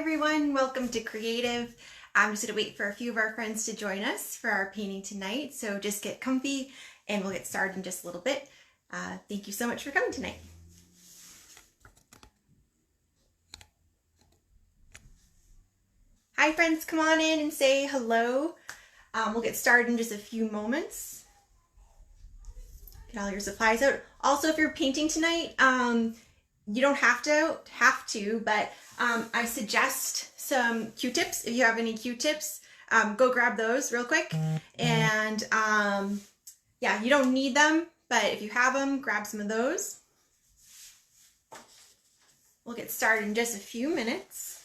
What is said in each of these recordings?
everyone, welcome to Kreativ. I'm just going to wait for a few of our friends to join us for our painting tonight, so just get comfy and we'll get started in just a little bit. Thank you so much for coming tonight. Hi friends, come on in and say hello. We'll get started in just a few moments. Get all your supplies out. Also, if you're painting tonight, you don't have to, but I suggest some Q-tips. If you have any Q-tips, go grab those real quick. And yeah, you don't need them, but if you have them, grab some of those. We'll get started in just a few minutes.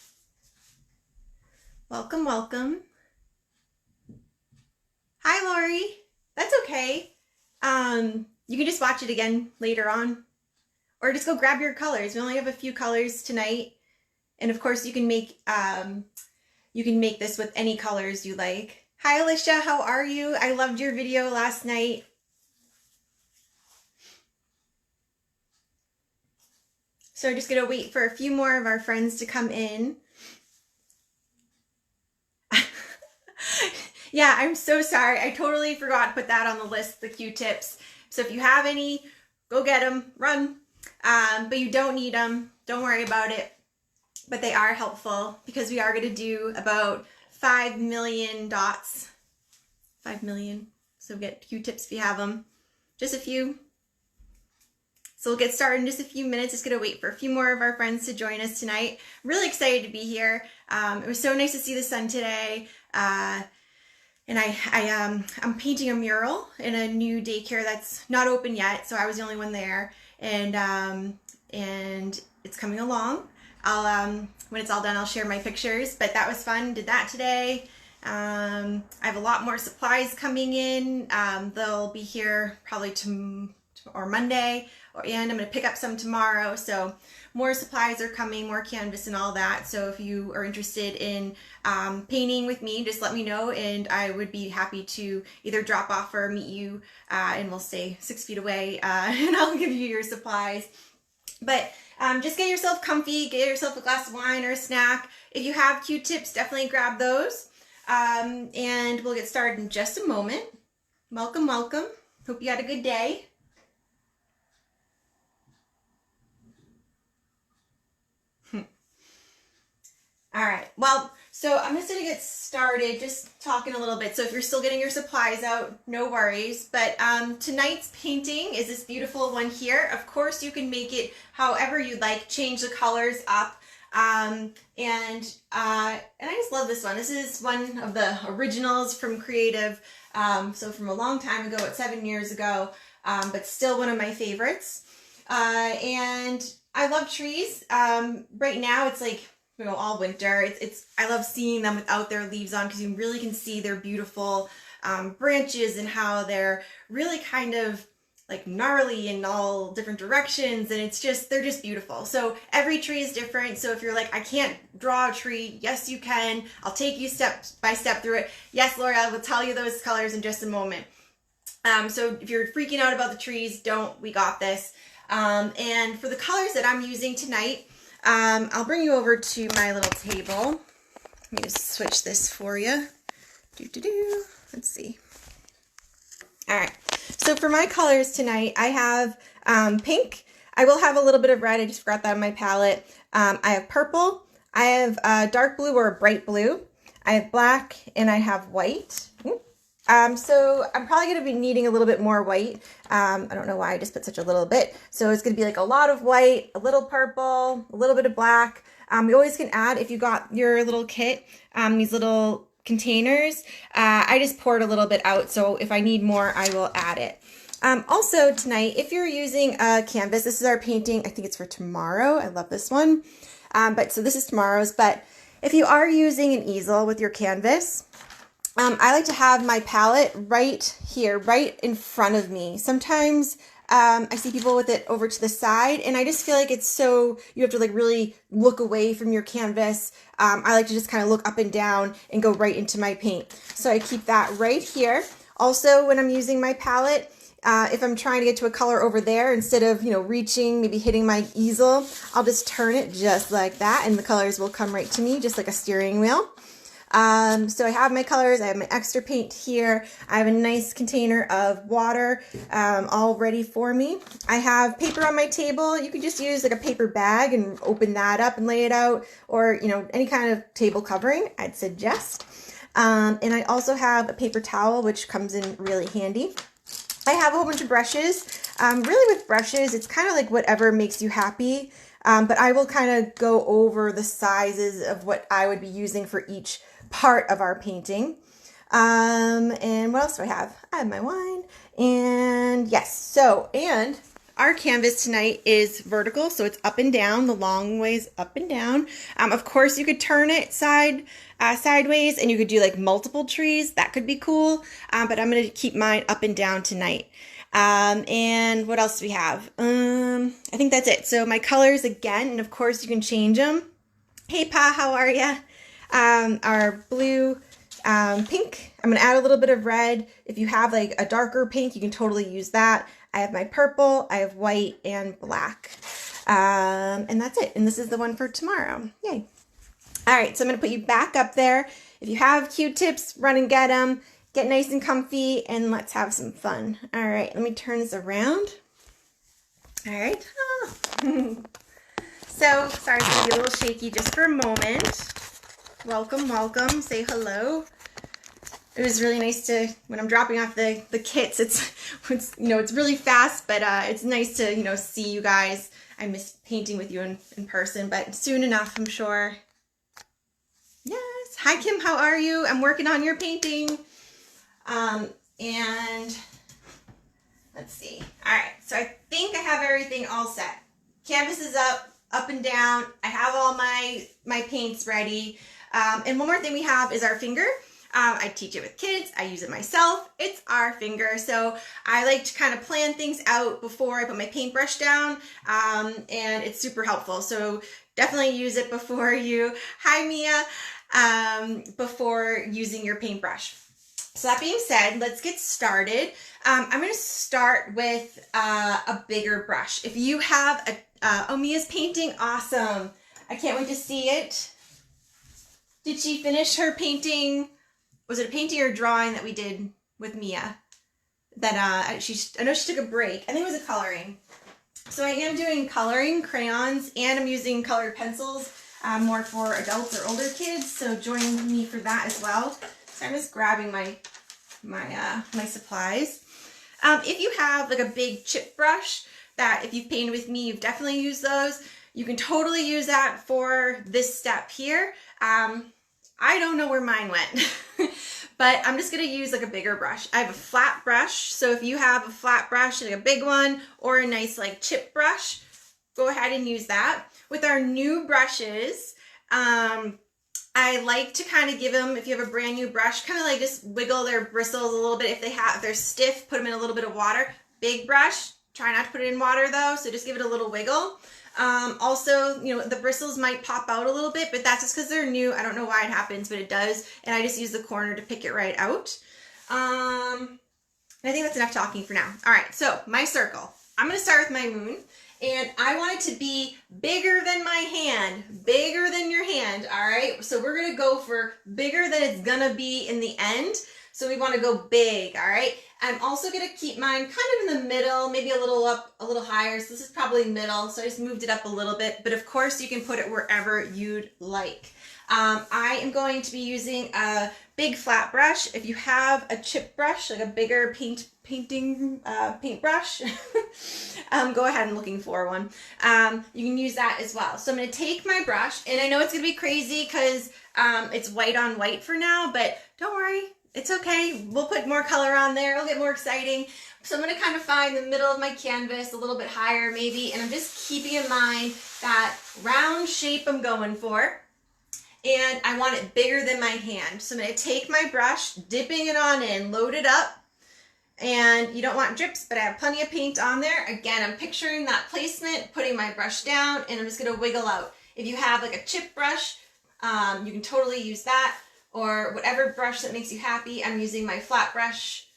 Welcome, welcome. Hi, Lori. That's okay. You can just watch it again later on. Or just go grab your colors. We only have a few colors tonight. And of course you can make this with any colors you like. Hi Alicia, how are you? I loved your video last night. So we're just gonna wait for a few more of our friends to come in. Yeah, I'm so sorry. I totally forgot to put that on the list, the Q-tips. So if you have any, go get them, run. But you don't need them. Don't worry about it. But they are helpful because we are going to do about 5 million dots. 5 million. So get Q-tips if you have them. Just a few. So we'll get started in just a few minutes. Just going to wait for a few more of our friends to join us tonight. I'm really excited to be here. It was so nice to see the sun today. And I'm painting a mural in a new daycare that's not open yet. So I was the only one there. And it's coming along. I'll when it's all done, I'll share my pictures, but that was fun. Did that today. I have a lot more supplies coming in. They'll be here probably or Monday, and I'm going to pick up some tomorrow. So more supplies are coming, more canvas and all that. So if you are interested in painting with me, just let me know, and I would be happy to either drop off or meet you, and we'll stay 6 feet away, and I'll give you your supplies. But just get yourself comfy, get yourself a glass of wine or a snack. If you have Q-tips, definitely grab those. And we'll get started in just a moment. Welcome, welcome. Hope you had a good day. All right, well, so I'm just gonna get started just talking a little bit. So if you're still getting your supplies out, no worries. But tonight's painting is this beautiful one here. Of course, you can make it however you'd like, change the colors up. And I just love this one. This is one of the originals from Kreativ. So from a long time ago, it's 7 years ago, but still one of my favorites. And I love trees. Right now it's like, you know, all winter. I love seeing them without their leaves on because you really can see their beautiful branches and how they're really kind of like gnarly in all different directions, and they're just beautiful. So every tree is different. So if you're like, I can't draw a tree, yes you can. I'll take you step by step through it. Yes, Laura, I will tell you those colors in just a moment. So if you're freaking out about the trees, we got this. And for the colors that I'm using tonight, I'll bring you over to my little table. Let me just switch this for you. Let's see. All right. So for my colors tonight, I have pink. I will have a little bit of red. I just forgot that on my palette. I have purple. I have dark blue or bright blue. I have black, and I have white. So I'm probably going to be needing a little bit more white. I don't know why I just put such a little bit. So it's going to be like a lot of white, a little purple, a little bit of black. You always can add, if you got your little kit, these little containers, I just poured a little bit out. So if I need more, I will add it. Also tonight, if you're using a canvas, this is our painting. I think it's for tomorrow. I love this one. So this is tomorrow's, but if you are using an easel with your canvas, I like to have my palette right here, right in front of me. Sometimes I see people with it over to the side, and I just feel like you have to like really look away from your canvas. I like to just kind of look up and down and go right into my paint. So I keep that right here. Also, when I'm using my palette, If I'm trying to get to a color over there, instead of, reaching, maybe hitting my easel, I'll just turn it just like that and the colors will come right to me, just like a steering wheel. So I have my colors, I have my extra paint here, I have a nice container of water all ready for me. I have paper on my table. You could just use like a paper bag and open that up and lay it out, or any kind of table covering, I'd suggest. And I also have a paper towel, which comes in really handy. I have a whole bunch of brushes. Really with brushes, it's kind of like whatever makes you happy, but I will kind of go over the sizes of what I would be using for each part of our painting. And what else do I have? I have my wine, and yes, and our canvas tonight is vertical, so it's up and down, the long ways up and down. Of course, you could turn it sideways, and you could do like multiple trees. That could be cool, but I'm going to keep mine up and down tonight. And what else do we have? I think that's it. So my colors again, and of course you can change them. Hey Pa, how are ya? Our blue, pink. I'm going to add a little bit of red. If you have like a darker pink, you can totally use that. I have my purple, I have white and black. And that's it. And this is the one for tomorrow. Yay. All right, so I'm going to put you back up there. If you have Q-tips, run and get them. Get nice and comfy, and let's have some fun. All right, let me turn this around. All right. So, sorry to be a little shaky just for a moment. Welcome, welcome. Say hello. It was really nice to, when I'm dropping off the kits, it's really fast, but it's nice to, see you guys. I miss painting with you in person, but soon enough, I'm sure. Yes. Hi, Kim. How are you? I'm working on your painting. And let's see. All right. So I think I have everything all set. Canvas is up and down. I have all my paints ready. And one more thing we have is our finger. I teach it with kids. I use it myself. It's our finger. So I like to kind of plan things out before I put my paintbrush down. And it's super helpful. So definitely use it before you, hi Mia, before using your paintbrush. So that being said, let's get started. I'm going to start with a bigger brush. If you have oh, Mia's painting, awesome. I can't wait to see it. Did she finish her painting? Was it a painting or a drawing that we did with Mia? That I know she took a break. I think it was a coloring. So I am doing coloring, crayons, and I'm using colored pencils, more for adults or older kids. So join me for that as well. So I'm just grabbing my supplies. If you have like a big chip brush that if you've painted with me, you've definitely used those. You can totally use that for this step here. I don't know where mine went, but I'm just going to use like a bigger brush. I have a flat brush. So if you have a flat brush, like a big one or a nice like chip brush, go ahead and use that. With our new brushes, I like to kind of give them, if you have a brand new brush, kind of like just wiggle their bristles a little bit. If they're stiff, put them in a little bit of water. Big brush, try not to put it in water though, so just give it a little wiggle. Also, the bristles might pop out a little bit, but that's just because they're new. I don't know why it happens, but it does. And I just use the corner to pick it right out. And I think that's enough talking for now. All right, so my circle. I'm going to start with my moon. And I want it to be bigger than my hand, bigger than your hand, all right? So we're gonna go for bigger than it's gonna be in the end. So we wanna go big, all right? I'm also gonna keep mine kind of in the middle, maybe a little up, a little higher. So this is probably middle, so I just moved it up a little bit. But of course you can put it wherever you'd like. I am going to be using a big flat brush. If you have a chip brush, like a bigger paintbrush, go ahead and looking for one. You can use that as well. So I'm going to take my brush, and I know it's going to be crazy because it's white on white for now, but don't worry, it's okay. We'll put more color on there. It'll get more exciting. So I'm going to kind of find the middle of my canvas, a little bit higher maybe, and I'm just keeping in mind that round shape I'm going for. And I want it bigger than my hand. So I'm going to take my brush, dipping it on in, load it up. And you don't want drips, but I have plenty of paint on there. Again, I'm picturing that placement, putting my brush down, and I'm just going to wiggle out. If you have like a chip brush, you can totally use that, or whatever brush that makes you happy. I'm using my flat brush.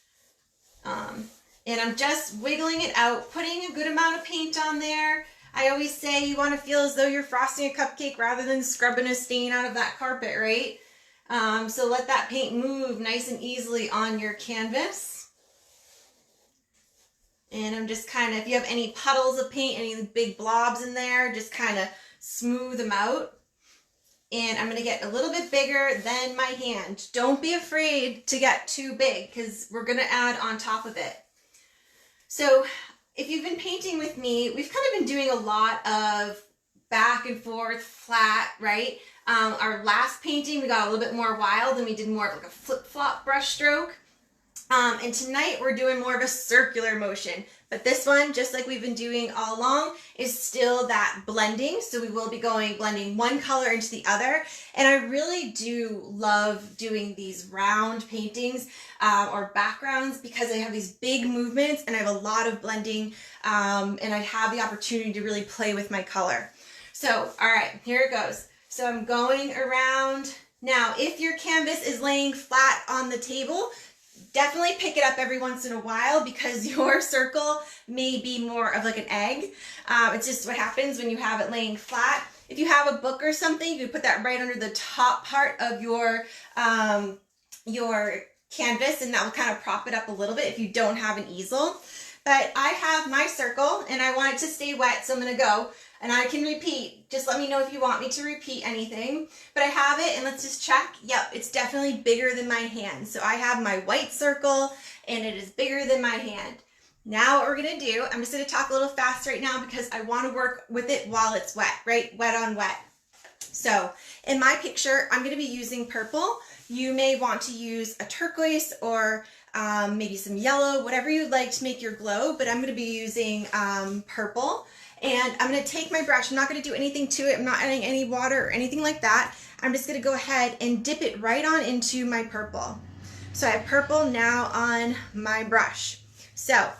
And I'm just wiggling it out, putting a good amount of paint on there. I always say you want to feel as though you're frosting a cupcake rather than scrubbing a stain out of that carpet, right? So let that paint move nice and easily on your canvas. And I'm just kind of, if you have any puddles of paint, any big blobs in there, just kind of smooth them out. And I'm going to get a little bit bigger than my hand. Don't be afraid to get too big because we're going to add on top of it. So if you've been painting with me, we've kind of been doing a lot of back and forth, flat, right? Our last painting, we got a little bit more wild and we did more of like a flip-flop brush stroke. And tonight we're doing more of a circular motion. But this one, just like we've been doing all along, is still that blending. So we will be blending one color into the other. And I really do love doing these round paintings or backgrounds because I have these big movements and I have a lot of blending and I have the opportunity to really play with my color. So, all right, here it goes. So I'm going around. Now, if your canvas is laying flat on the table, definitely pick it up every once in a while because your circle may be more of like an egg. It's just what happens when you have it laying flat. If you have a book or something, you can put that right under the top part of your canvas and that will kind of prop it up a little bit if you don't have an easel. But I have my circle and I want it to stay wet, so I'm going to go. And I can repeat, just let me know if you want me to repeat anything. But I have it and let's just check. Yep, it's definitely bigger than my hand. So I have my white circle and it is bigger than my hand. Now what we're gonna do, I'm just gonna talk a little fast right now because I wanna work with it while it's wet, right? Wet on wet. So in my picture, I'm gonna be using purple. You may want to use a turquoise or maybe some yellow, whatever you'd like to make your glow, but I'm gonna be using purple. And I'm going to take my brush. I'm not going to do anything to it. I'm not adding any water or anything like that. I'm just going to go ahead and dip it right on into my purple. So I have purple now on my brush. So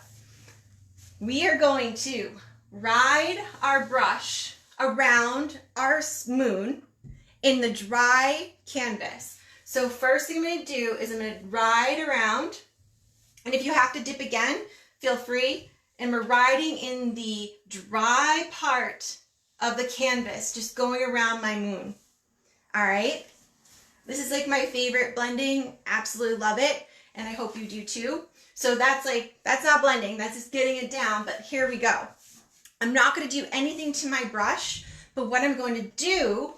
we are going to ride our brush around our moon in the dry canvas. So first thing I'm going to do is I'm going to ride around. And if you have to dip again, feel free. And we're riding in the dry part of the canvas, just going around my moon. All right. This is like my favorite blending. Absolutely love it. And I hope you do too. So that's not blending. That's just getting it down. But here we go. I'm not going to do anything to my brush, but what I'm going to do,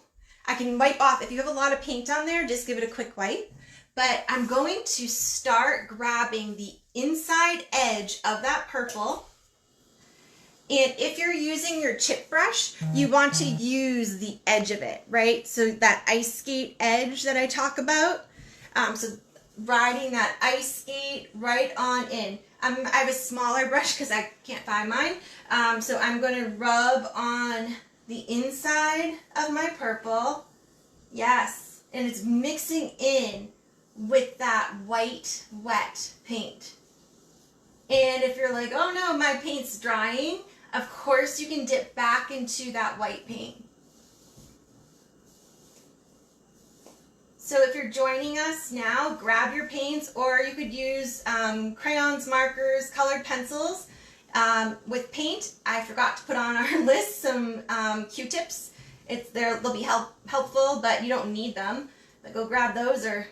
I can wipe off. If you have a lot of paint on there, just give it a quick wipe. But I'm going to start grabbing the inside edge of that purple. And if you're using your chip brush, you want to use the edge of it, right? So that ice skate edge that I talk about. So riding that ice skate right on in. I have a smaller brush because I can't find mine. So I'm going to rub on the inside of my purple. Yes. And it's mixing in with that white, wet paint. And if you're like, oh no, my paint's drying, of course you can dip back into that white paint. So if you're joining us now, grab your paints, or you could use crayons, markers, colored pencils. With paint, I forgot to put on our list some Q-tips. They'll be helpful, but you don't need them. But go grab those or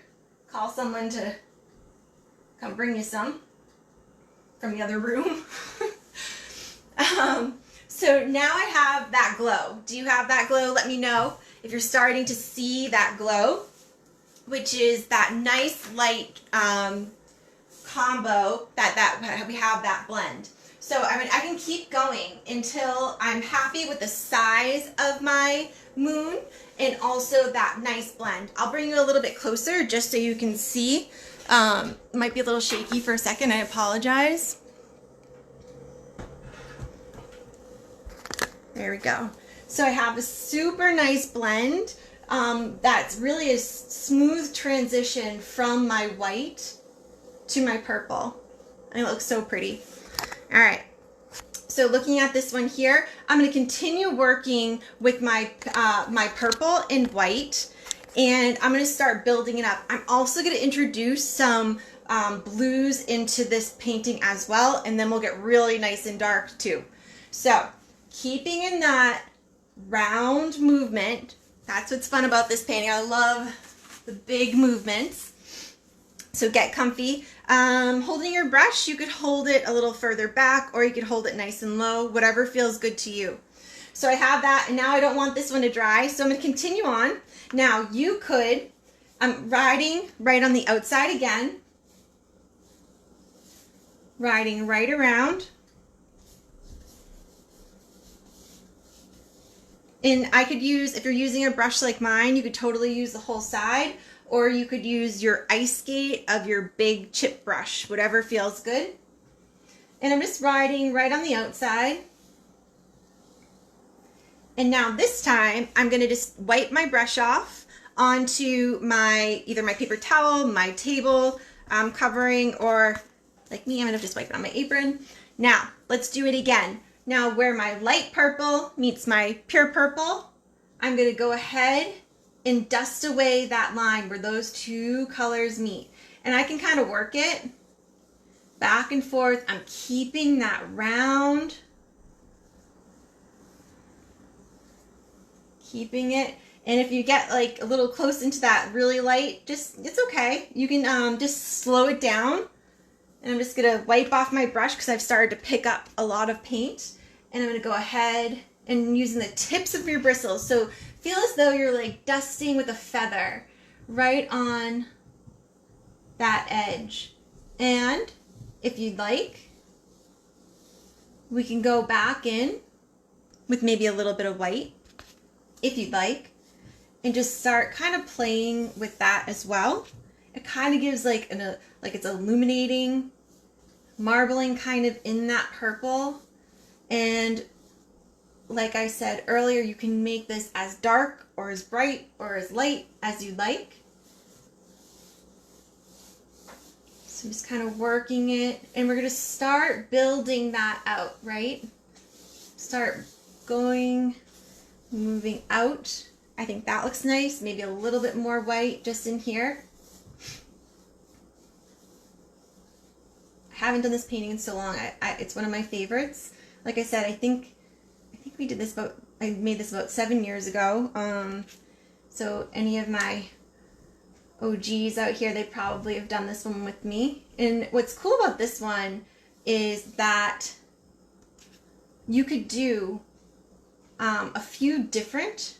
call someone to come bring you some from the other room. So now I have that glow. Do you have that glow? Let me know if you're starting to see that glow, which is that nice light combo that we have that blend. So I mean, I can keep going until I'm happy with the size of my moon and also that nice blend. I'll bring you a little bit closer just so you can see. Might be a little shaky for a second. I apologize. There we go. So I have a super nice blend that's really a smooth transition from my white to my purple. And it looks so pretty. All right. So looking at this one here, I'm going to continue working with my my purple and white, and I'm going to start building it up. I'm also going to introduce some blues into this painting as well, and then we'll get really nice and dark too. So keeping in that round movement, that's what's fun about this painting. I love the big movements. So get comfy. Holding your brush, you could hold it a little further back, or you could hold it nice and low, whatever feels good to you. So I have that, and now I don't want this one to dry, so I'm going to continue on. Now you could, I'm riding right on the outside again, riding right around. And I could use, if you're using a brush like mine, you could totally use the whole side, or you could use your ice skate of your big chip brush, whatever feels good. And I'm just riding right on the outside. And now this time, I'm gonna just wipe my brush off onto my, either my paper towel, my table covering, or like me, I'm gonna just wipe it on my apron. Now, let's do it again. Now where my light purple meets my pure purple, I'm gonna go ahead and dust away that line where those two colors meet. And I can kind of work it back and forth. I'm keeping that round, keeping it. And if you get like a little close into that really light, just, it's okay. You can just slow it down. And I'm just gonna wipe off my brush because I've started to pick up a lot of paint. And I'm gonna go ahead and using the tips of your bristles. So feel as though you're like dusting with a feather right on that edge. And if you'd like, we can go back in with maybe a little bit of white, if you'd like, and just start kind of playing with that as well. It kind of gives like it's illuminating, marbling kind of in that purple. And like I said earlier, you can make this as dark or as bright or as light as you like. So I'm just kind of working it, and we're going to start building that out, right? Start going, moving out. I think that looks nice. Maybe a little bit more white just in here. I haven't done this painting in so long. It's one of my favorites. Like I said, I think we did this about, I made this about 7 years ago. So any of my OGs out here, they probably have done this one with me. And what's cool about this one is that you could do a few different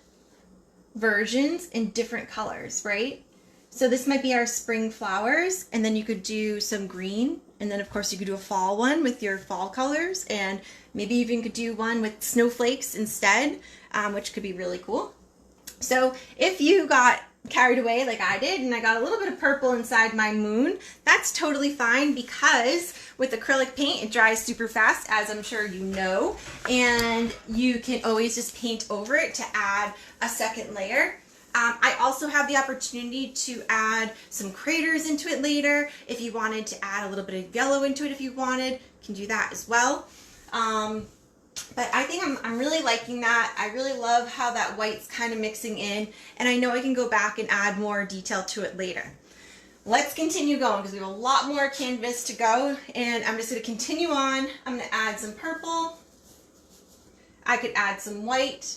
versions in different colors, right? So this might be our spring flowers, and then you could do some green, and then of course you could do a fall one with your fall colors, and maybe even could do one with snowflakes instead, which could be really cool. So if you got carried away like I did and I got a little bit of purple inside my moon, that's totally fine, because with acrylic paint it dries super fast, as I'm sure you know, and you can always just paint over it to add a second layer. I also have the opportunity to add some craters into it later. If you wanted to add a little bit of yellow into it, if you wanted, you can do that as well. But I think I'm really liking that. I really love how that white's kind of mixing in, and I know I can go back and add more detail to it later. Let's continue going because we have a lot more canvas to go, and I'm just going to continue on. I'm going to add some purple. I could add some white.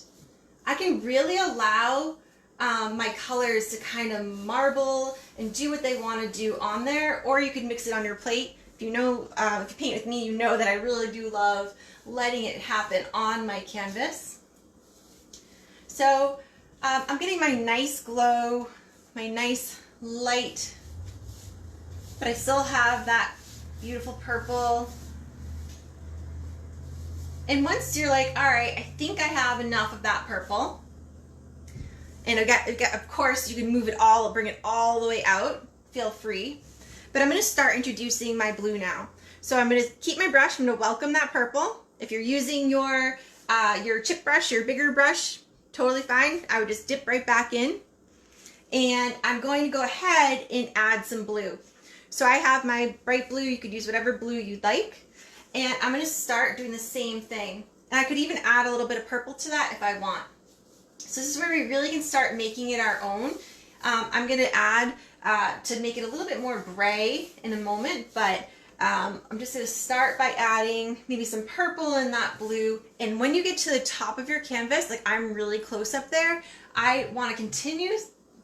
I can really allow my colors to kind of marble and do what they want to do on there, or you could mix it on your plate. If you know, if you paint with me, you know that I really do love letting it happen on my canvas. So I'm getting my nice glow, my nice light, but I still have that beautiful purple. And once you're like, all right, I think I have enough of that purple, and of course you can move it all, bring it all the way out, feel free. But I'm going to start introducing my blue now. So I'm going to keep my brush, I'm going to welcome that purple. If you're using your chip brush, your bigger brush, totally fine. I would just dip right back in. And I'm going to go ahead and add some blue. So I have my bright blue, you could use whatever blue you'd like. And I'm going to start doing the same thing. And I could even add a little bit of purple to that if I want. So this is where we really can start making it our own. I'm going to add to make it a little bit more gray in a moment, but I'm just going to start by adding maybe some purple and that blue. And when you get to the top of your canvas, like I'm really close up there, I want to continue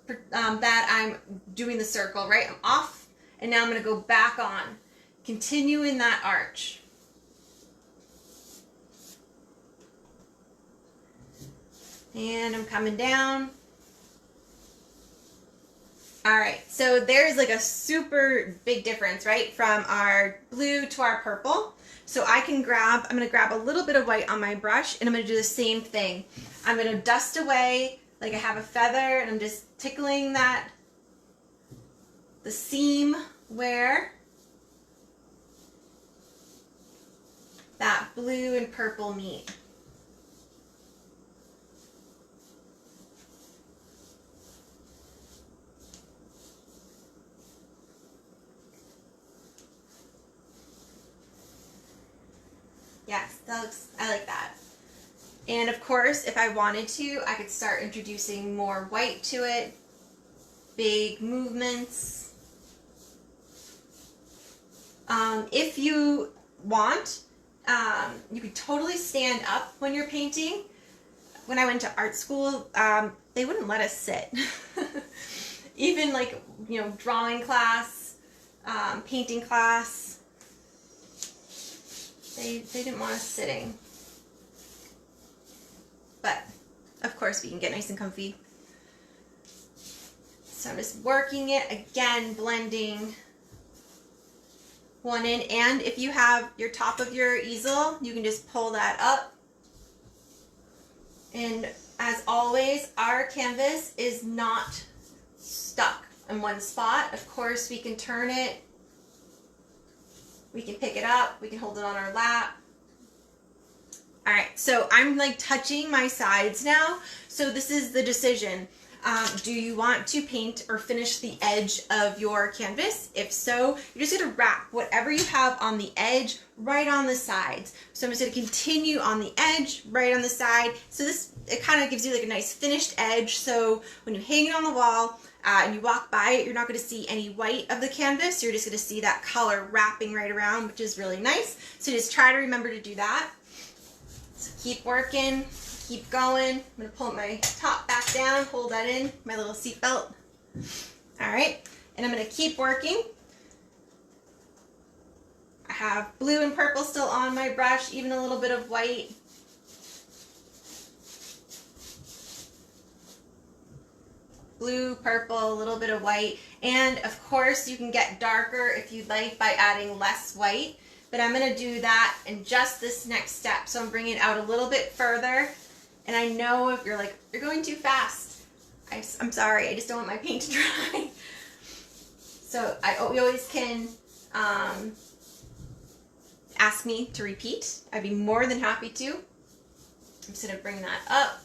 that I'm doing the circle, right? I'm off, and now I'm going to go back on. Continue in that arch. And I'm coming down. All right, so there's like a super big difference, right? From our blue to our purple. So I'm gonna grab a little bit of white on my brush, and I'm gonna do the same thing. I'm gonna dust away like I have a feather, and I'm just tickling the seam where that blue and purple meet. Yes, I like that. And of course, if I wanted to, I could start introducing more white to it, big movements. If you want, you could totally stand up when you're painting. When I went to art school, they wouldn't let us sit. Even like, drawing class, painting class, they didn't want us sitting. But of course we can get nice and comfy. So I'm just working it again, blending one in. And if you have your top of your easel, you can just pull that up. And as always, our canvas is not stuck in one spot. Of course, we can turn it. We can pick it up, we can hold it on our lap. All right, so I'm like touching my sides now. So this is the decision. Do you want to paint or finish the edge of your canvas? If so, you're just gonna wrap whatever you have on the edge right on the sides. So I'm just gonna continue on the edge, right on the side. So it kind of gives you like a nice finished edge. So when you hang it on the wall, and you walk by it, you're not going to see any white of the canvas. You're just going to see that color wrapping right around, which is really nice. So just try to remember to do that. So keep working, keep going. I'm going to pull my top back down, hold that in, my little seat belt. All right, and I'm going to keep working. I have blue and purple still on my brush, even a little bit of white. Blue, purple, a little bit of white, and of course you can get darker if you'd like by adding less white, but I'm going to do that in just this next step. So I'm bringing it out a little bit further, and I know if you're like, you're going too fast. I'm sorry, I just don't want my paint to dry. So you always can ask me to repeat. I'd be more than happy to. I'm just going to bring that up.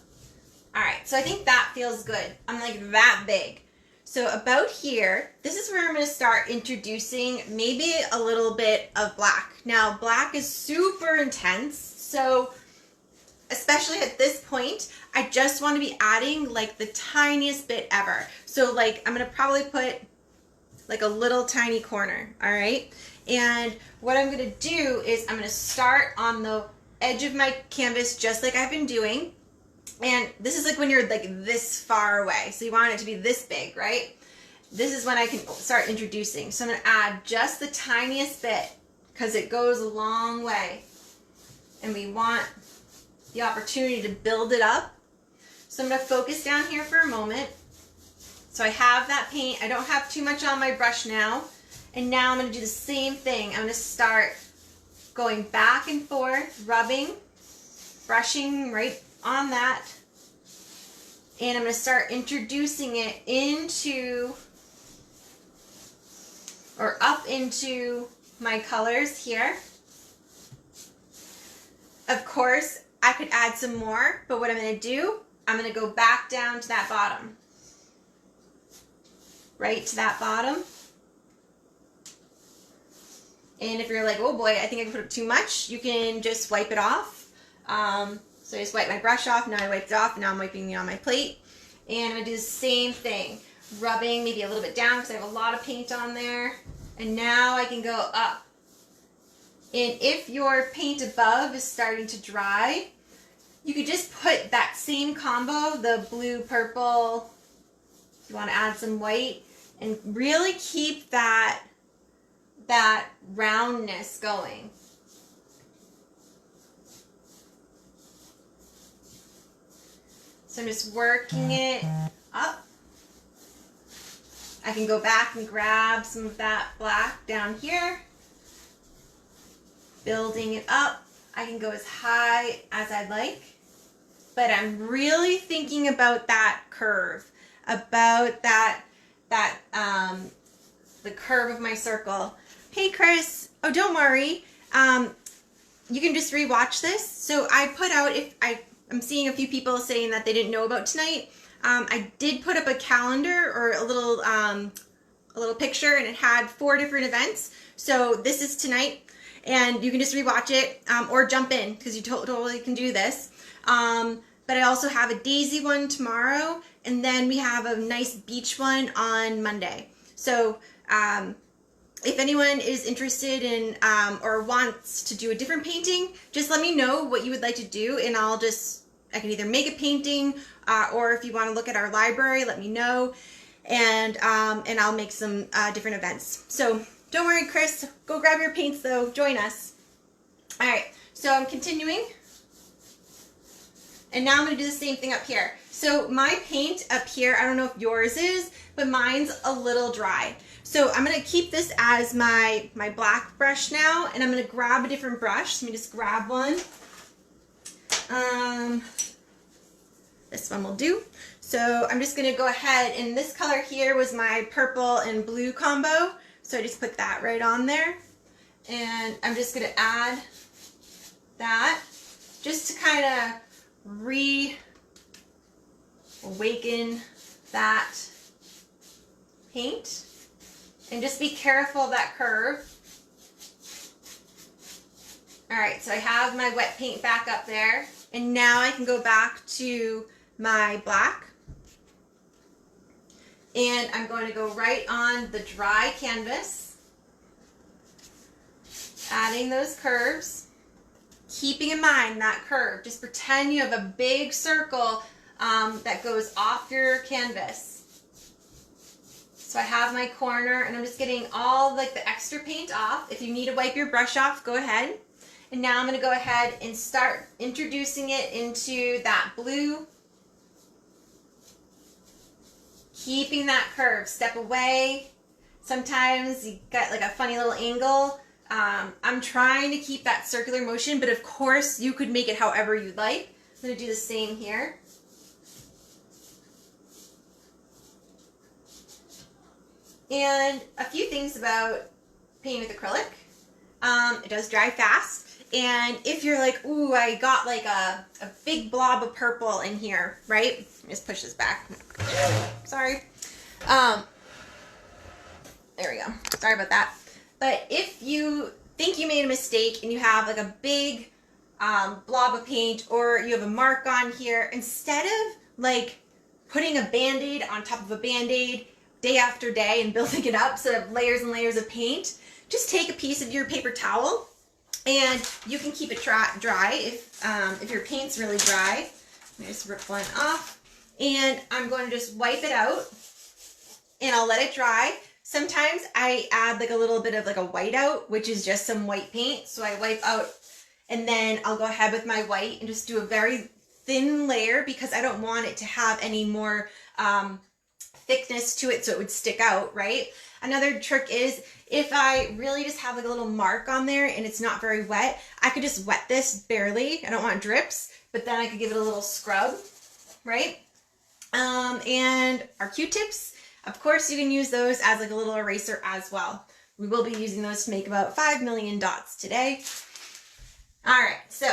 All right, so I think that feels good. I'm like that big. So about here, this is where I'm going to start introducing maybe a little bit of black. Now, black is super intense, so especially at this point, I just want to be adding like the tiniest bit ever. So like I'm going to probably put like a little tiny corner, all right? And what I'm going to do is I'm going to start on the edge of my canvas just like I've been doing. And this is like when you're like this far away. So you want it to be this big, right? This is when I can start introducing. So I'm going to add just the tiniest bit because it goes a long way. And we want the opportunity to build it up. So I'm going to focus down here for a moment. So I have that paint. I don't have too much on my brush now. And now I'm going to do the same thing. I'm going to start going back and forth, rubbing, brushing right on that, and I'm going to start introducing it into or up into my colors here. Of course, I could add some more, but what I'm going to do, I'm going to go back down to that bottom, right to that bottom. And if you're like, oh boy, I think I put up too much, you can just wipe it off. So I just wipe my brush off, now I wiped it off, and now I'm wiping it on my plate. And I'm going to do the same thing. rubbing maybe a little bit down because I have a lot of paint on there. And now I can go up. And if your paint above is starting to dry, you could just put that same combo, the blue, purple, if you want to add some white, and really keep that roundness going. So I'm just working it up. I can go back and grab some of that black down here. Building it up. I can go as high as I'd like. But I'm really thinking about that curve. About the curve of my circle. Hey Chris, oh don't worry. You can just rewatch this. So I put out, I'm seeing a few people saying that they didn't know about tonight. I did put up a calendar or a little picture, and it had 4 different events. So this is tonight, and you can just rewatch it or jump in because you totally can do this. But I also have a daisy one tomorrow, and then we have a nice beach one on Monday. So if anyone is interested in or wants to do a different painting, just let me know what you would like to do, and I can either make a painting or if you want to look at our library, let me know, and I'll make some different events. So don't worry, Chris, go grab your paints though, join us. All right, so I'm continuing, and now I'm going to do the same thing up here. So my paint up here, I don't know if yours is, but mine's a little dry. So I'm going to keep this as my black brush now, and I'm going to grab a different brush. Let me just grab one. This one will do. So I'm just going to go ahead, and this color here was my purple and blue combo. So I just put that right on there. And I'm just going to add that just to kind of reawaken that paint. And just be careful of that curve. All right, so I have my wet paint back up there. And now I can go back to my black. And I'm going to go right on the dry canvas. Adding those curves. Keeping in mind that curve. Just pretend you have a big circle that goes off your canvas. So I have my corner, and I'm just getting all like the extra paint off. If you need to wipe your brush off, go ahead. And now I'm going to go ahead and start introducing it into that blue. Keeping that curve. Step away. Sometimes you got like a funny little angle. I'm trying to keep that circular motion, but of course you could make it however you'd like. I'm going to do the same here. And a few things about painting with acrylic. It does dry fast. And if you're like, ooh, I got like a big blob of purple in here, right? Let me just push this back. Sorry. There we go. Sorry about that. But if you think you made a mistake and you have like a big blob of paint, or you have a mark on here, instead of like putting a Band-Aid on top of a Band-Aid day after day and building it up so of layers and layers of paint, just take a piece of your paper towel, and you can keep it dry if your paint's really dry. Let me just rip one off, and I'm going to just wipe it out, and I'll let it dry. Sometimes I add like a little bit of like a whiteout, which is just some white paint. So I wipe out, and then I'll go ahead with my white and just do a very thin layer because I don't want it to have any more thickness to it so it would stick out, right? Another trick is if I really just have like a little mark on there and it's not very wet, I could just wet this barely. I don't want drips, but then I could give it a little scrub, right? And our Q-tips, of course, you can use those as like a little eraser as well. We will be using those to make about 5 million dots today. All right, so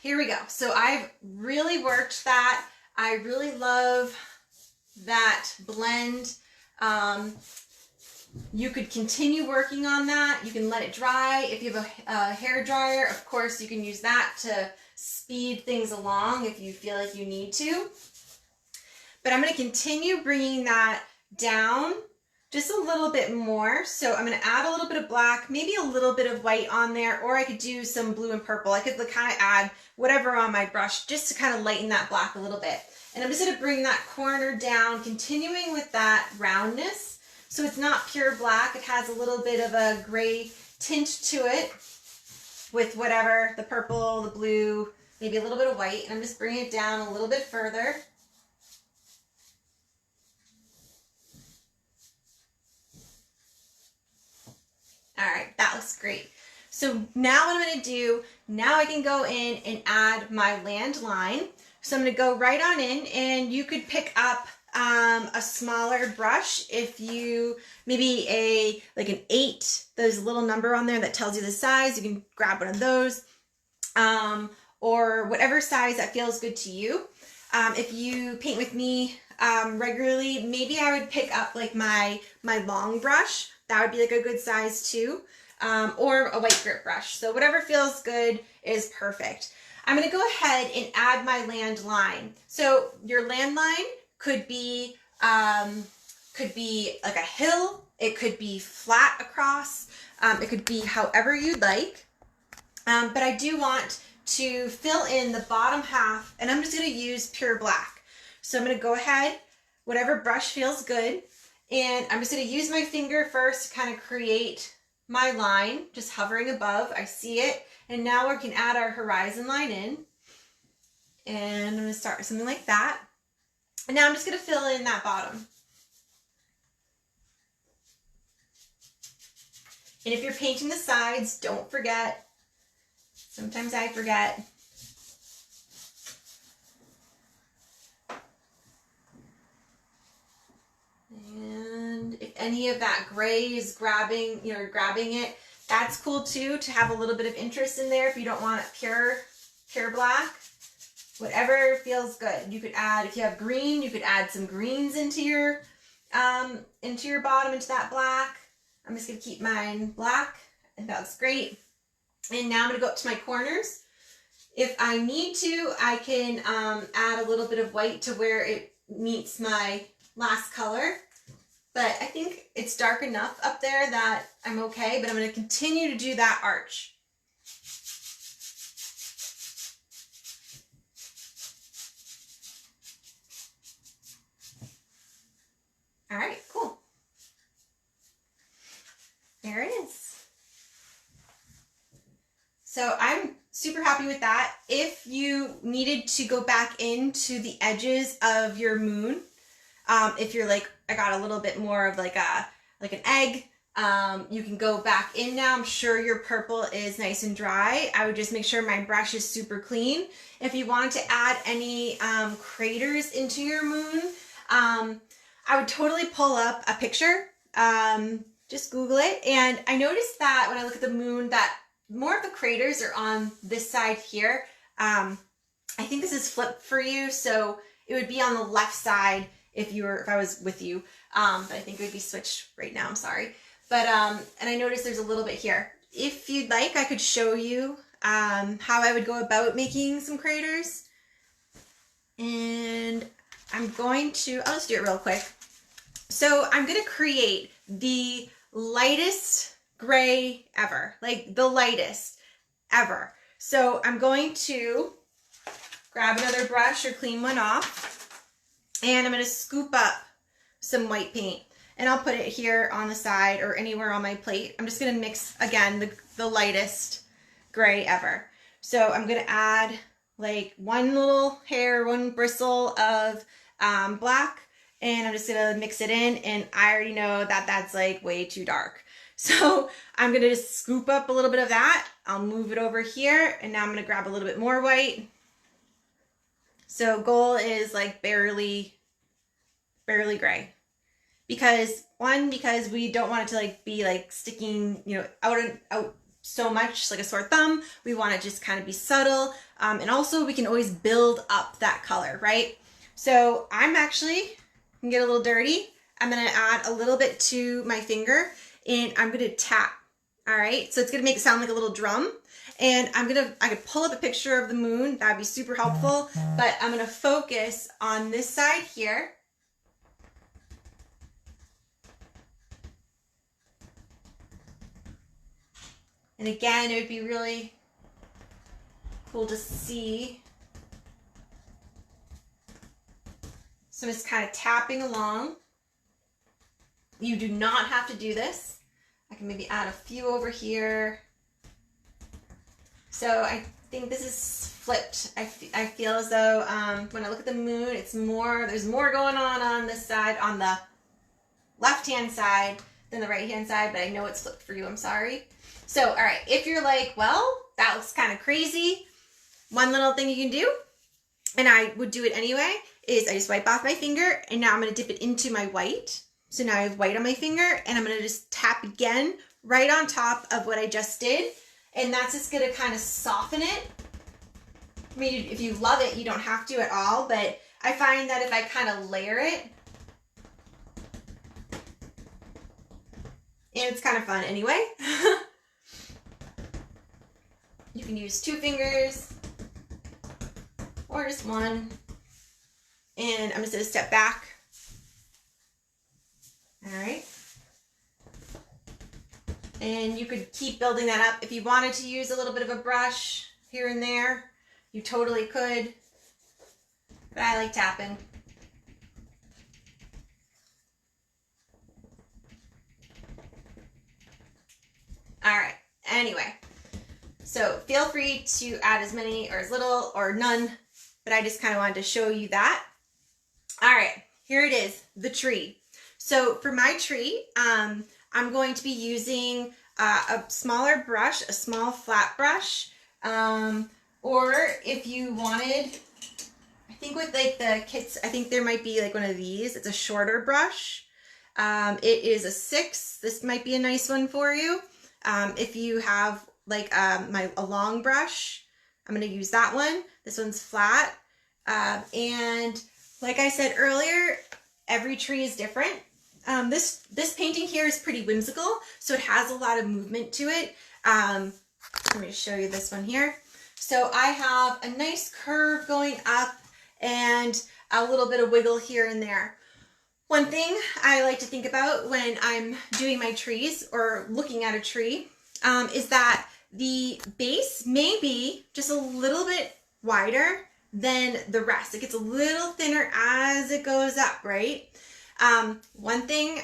here we go. So I've really worked that. I really love that blend. You could continue working on that. You can let it dry. If you have a hair dryer, of course, you can use that to speed things along if you feel like you need to. But I'm going to continue bringing that down just a little bit more. So I'm going to add a little bit of black, maybe a little bit of white on there, or I could do some blue and purple. I could kind of add whatever on my brush just to kind of lighten that black a little bit. And I'm just going to bring that corner down, continuing with that roundness. So it's not pure black. It has a little bit of a gray tint to it with whatever, the purple, the blue, maybe a little bit of white. And I'm just bringing it down a little bit further. All right, that looks great. So now what I'm going to do, now I can go in and add my land line. So I'm going to go right on in, and you could pick up a smaller brush if you, maybe like an 8, there's a little number on there that tells you the size. You can grab one of those, or whatever size that feels good to you. If you paint with me regularly, maybe I would pick up like my long brush. That would be like a good size too, or a white grip brush. So whatever feels good is perfect. I'm going to go ahead and add my land line. So your land line could be like a hill. It could be flat across. It could be however you'd like. But I do want to fill in the bottom half, and I'm just going to use pure black. So I'm going to go ahead, whatever brush feels good. And I'm just going to use my finger first to kind of create my line, just hovering above. I see it. And now we can add our horizon line in. And I'm going to start with something like that. And now I'm just going to fill in that bottom. And if you're painting the sides, don't forget. Sometimes I forget. And if any of that gray is grabbing it, that's cool too, to have a little bit of interest in there if you don't want it pure black. Whatever feels good. You could add, if you have green, you could add some greens into your bottom, into that black. I'm just going to keep mine black, and that looks great. And now I'm going to go up to my corners. If I need to, I can add a little bit of white to where it meets my last color. But I think it's dark enough up there that I'm okay, but I'm going to continue to do that arch. All right, cool. There it is. So I'm super happy with that. If you needed to go back into the edges of your moon, if you're like, I got a little bit more of like an egg, you can go back in now. I'm sure your purple is nice and dry. I would just make sure my brush is super clean. If you wanted to add any craters into your moon, I would totally pull up a picture, just Google it. And I noticed that when I look at the moon that more of the craters are on this side here. I think this is flipped for you, so it would be on the left side if I was with you. But I think it would be switched right now, I'm sorry. But, and I noticed there's a little bit here. If you'd like, I could show you how I would go about making some craters. And I'm going to, I'll just do it real quick. So I'm going to create the lightest gray ever, like the lightest ever. So I'm going to grab another brush or clean one off, and I'm going to scoop up some white paint, and I'll put it here on the side or anywhere on my plate. I'm just going to mix again the lightest gray ever. So I'm going to add like one little hair, one bristle of black, and I'm just going to mix it in, and I already know that that's like way too dark. So I'm going to just scoop up a little bit of that. I'll move it over here, and now I'm going to grab a little bit more white. So goal is like barely gray. Because we don't want it to like be like sticking, out so much like a sore thumb. We want it just kind of be subtle. And also we can always build up that color, right? So I'm actually gonna get a little dirty. I'm gonna add a little bit to my finger, and I'm gonna tap. All right, so it's gonna make it sound like a little drum. And I could pull up a picture of the moon. That'd be super helpful. But I'm gonna focus on this side here. And again, it would be really cool to see. So I'm just kind of tapping along. You do not have to do this. I can maybe add a few over here. So I think this is flipped. I feel as though when I look at the moon, it's more, there's more going on this side, on the left-hand side than the right-hand side, but I know it's flipped for you, I'm sorry. So, all right, if you're like, well, that looks kind of crazy, one little thing you can do, and I would do it anyway, is I just wipe off my finger, and now I'm going to dip it into my white. So now I have white on my finger, and I'm going to just tap again right on top of what I just did, and that's just going to kind of soften it. I mean, if you love it, you don't have to at all, but I find that if I kind of layer it, and it's kind of fun anyway. You can use 2 fingers or just one. And I'm just going to step back. All right. And you could keep building that up. If you wanted to use a little bit of a brush here and there, you totally could. But I like tapping. All right, anyway, so feel free to add as many or as little or none, but I just kind of wanted to show you that. All right, here it is, the tree. So for my tree, I'm going to be using a smaller brush, a small flat brush, or if you wanted, I think with like the kits, I think there might be like one of these. It's a shorter brush. It is a 6. This might be a nice one for you. If you have like a long brush, I'm going to use that one. This one's flat. And like I said earlier, every tree is different. This painting here is pretty whimsical, so it has a lot of movement to it. Let me show you this one here. So I have a nice curve going up and a little bit of wiggle here and there. One thing I like to think about when I'm doing my trees or looking at a tree is that the base may be just a little bit wider than the rest. It gets a little thinner as it goes up, right? One thing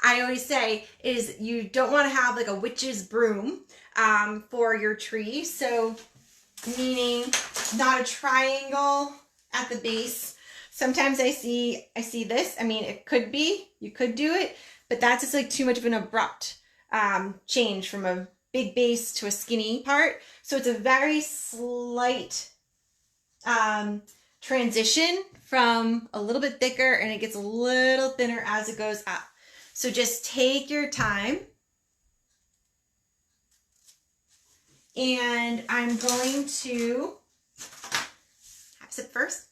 I always say is you don't want to have like a witch's broom for your tree. So meaning not a triangle at the base. Sometimes I see this. I mean, it could be, you could do it, but that's just like too much of an abrupt change from a big base to a skinny part. So it's a very slight transition from a little bit thicker, and it gets a little thinner as it goes up. So just take your time. And I'm going to sip first.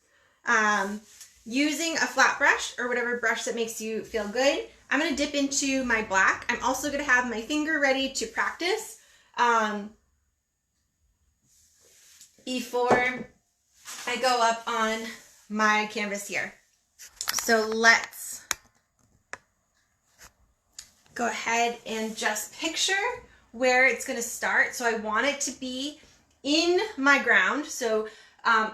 Using a flat brush or whatever brush that makes you feel good, I'm going to dip into my black. I'm also going to have my finger ready to practice before I go up on my canvas here. So let's go ahead and just picture where it's going to start. So I want it to be in my ground. So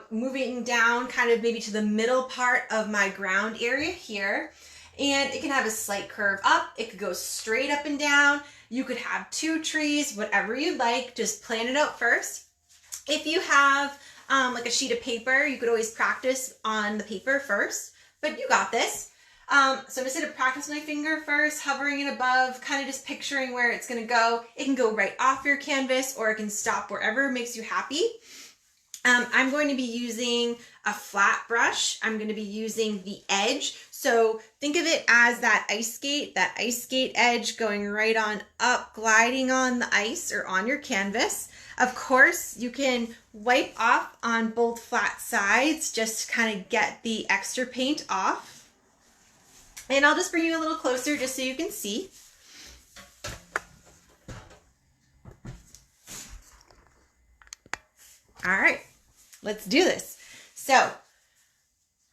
moving down kind of maybe to the middle part of my ground area here. And it can have a slight curve up. It could go straight up and down. You could have 2 trees, whatever you'd like. Just plan it out first. If you have like a sheet of paper, you could always practice on the paper first, but you got this. So I'm just going to practice my finger first, hovering it above, kind of just picturing where it's going to go. It can go right off your canvas, or it can stop wherever makes you happy. I'm going to be using a flat brush. I'm going to be using the edge. So think of it as that ice skate edge going right on up, gliding on the ice or on your canvas. Of course, you can wipe off on both flat sides just to kind of get the extra paint off. And I'll just bring you a little closer just so you can see. All right, let's do this. So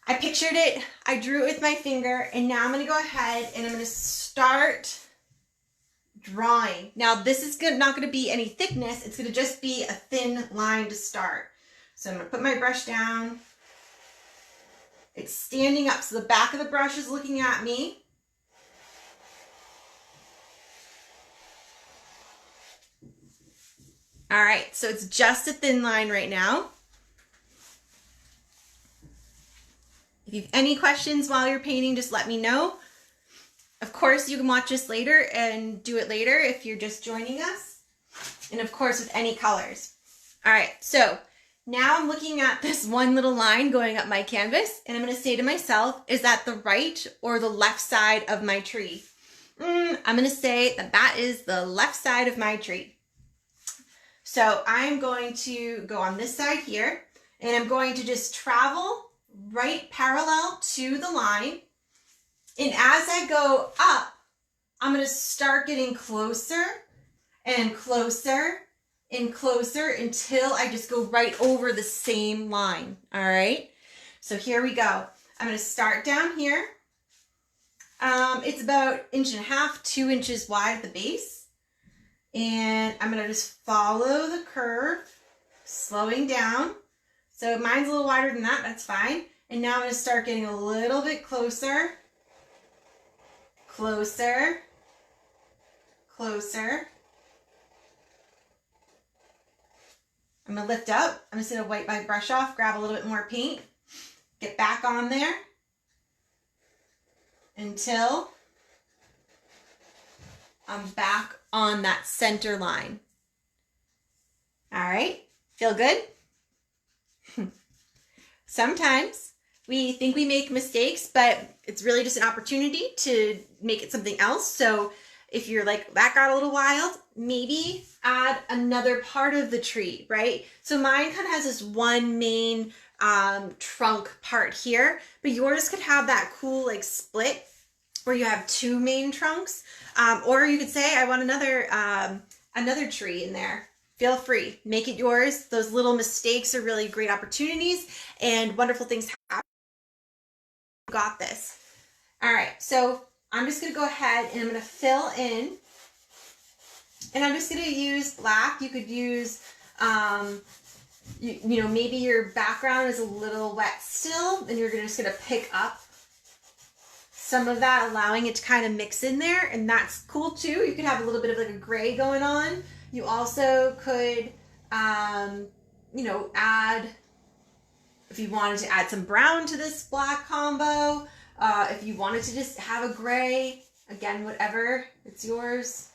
I pictured it, I drew it with my finger, and now I'm going to go ahead and I'm going to start drawing. Now this is not going to be any thickness. It's going to just be a thin line to start. So I'm going to put my brush down. It's standing up, so the back of the brush is looking at me. All right, so it's just a thin line right now. If you have any questions while you're painting, just let me know. Of course, you can watch this later and do it later if you're just joining us. And of course, with any colors. All right, so now I'm looking at this one little line going up my canvas, and I'm going to say to myself, is that the right or the left side of my tree? I'm going to say that that is the left side of my tree. So I'm going to go on this side here, and I'm going to just travel right parallel to the line. And as I go up, I'm going to start getting closer and closer and closer until I just go right over the same line. All right. So here we go. I'm going to start down here. It's about 1.5 inches, 2 inches wide at the base. And I'm going to just follow the curve, slowing down. So mine's a little wider than that. That's fine. And now I'm going to start getting a little bit closer, closer, closer. I'm going to lift up. I'm just going to wipe my brush off, grab a little bit more paint, get back on there until I'm back on that center line. All right, feel good? Sometimes we think we make mistakes, but it's really just an opportunity to make it something else. So if you're like, that got a little wild, maybe add another part of the tree, right? So mine kind of has this one main trunk part here, but yours could have that cool like split where you have 2 main trunks. Or you could say, I want another tree in there. Feel free, make it yours. Those little mistakes are really great opportunities and wonderful things happen. Got this. All right, so I'm just gonna go ahead and I'm gonna fill in, and I'm just gonna use black. You could use, you know, maybe your background is a little wet still, and you're just gonna pick up some of that, allowing it to kind of mix in there, and that's cool too. You could have a little bit of like a gray going on. You also could, you know, add, if you wanted to add some brown to this black combo, if you wanted to just have a gray, again, whatever, it's yours.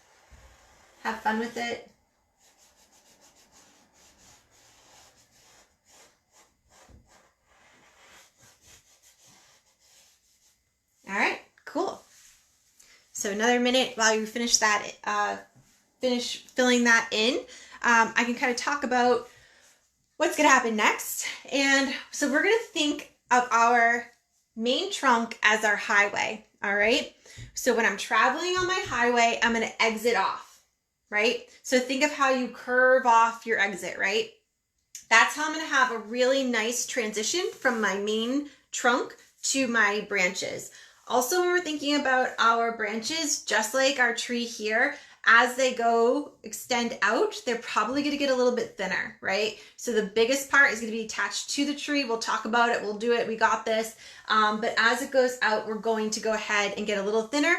Have fun with it. All right, cool. So another minute while you finish that, finish filling that in, I can kind of talk about what's going to happen next. And so we're going to think of our main trunk as our highway. All right. So when I'm traveling on my highway, I'm going to exit off, right? So think of how you curve off your exit, right? That's how I'm going to have a really nice transition from my main trunk to my branches. Also, when we're thinking about our branches, just like our tree here, as they go extend out, they're probably going to get a little bit thinner, right? So the biggest part is going to be attached to the tree. We'll talk about it. We'll do it. We got this. But as it goes out, we're going to go ahead and get a little thinner,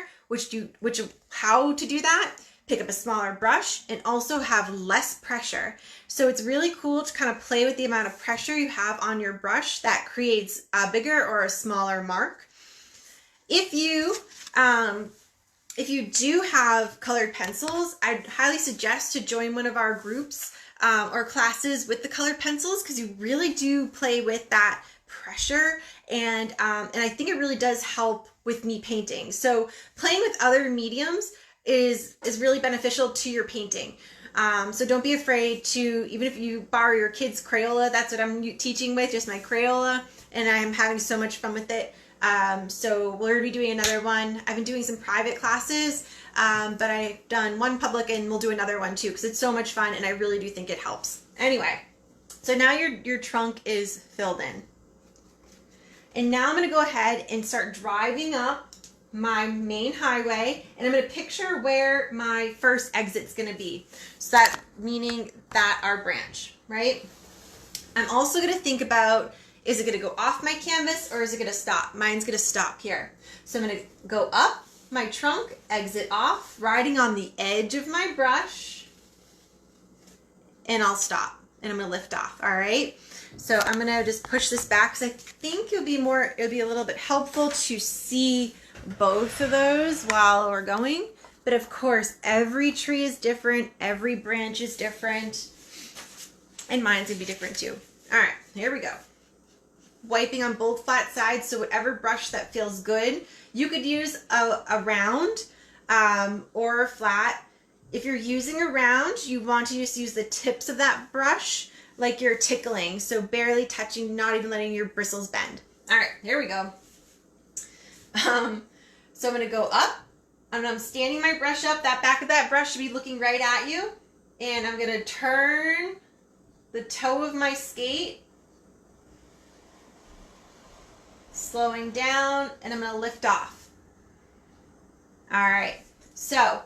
how to do that? Pick up a smaller brush and also have less pressure. So it's really cool to kind of play with the amount of pressure you have on your brush that creates a bigger or a smaller mark. If you do have colored pencils, I'd highly suggest to join one of our groups or classes with the colored pencils, because you really do play with that pressure, and I think it really does help with me painting. So playing with other mediums is really beneficial to your painting. So don't be afraid to, even if you borrow your kids' Crayola, that's what I'm teaching with, just my Crayola, and I'm having so much fun with it. So we're going to be doing another one. I've been doing some private classes, but I've done one public, and we'll do another one too, because it's so much fun and I really do think it helps. Anyway, so now your trunk is filled in. And now I'm going to go ahead and start driving up my main highway, and I'm going to picture where my first exit's going to be. So that meaning that our branch, right? I'm also going to think about, is it going to go off my canvas or is it going to stop? Mine's going to stop here. So I'm going to go up my trunk, exit off, riding on the edge of my brush, and I'll stop and I'm going to lift off. All right. So I'm going to just push this back because I think it'll be a little bit helpful to see both of those while we're going. But of course, every tree is different. Every branch is different. And mine's going to be different too. All right, here we go. Wiping on both flat sides. So whatever brush that feels good. You could use a round or a flat. If you're using a round, you want to just use the tips of that brush like you're tickling. So barely touching, not even letting your bristles bend. All right, here we go. So I'm going to go up, and I'm standing my brush up. That back of that brush should be looking right at you. And I'm going to turn the toe of my skate, slowing down, and I'm going to lift off. All right. So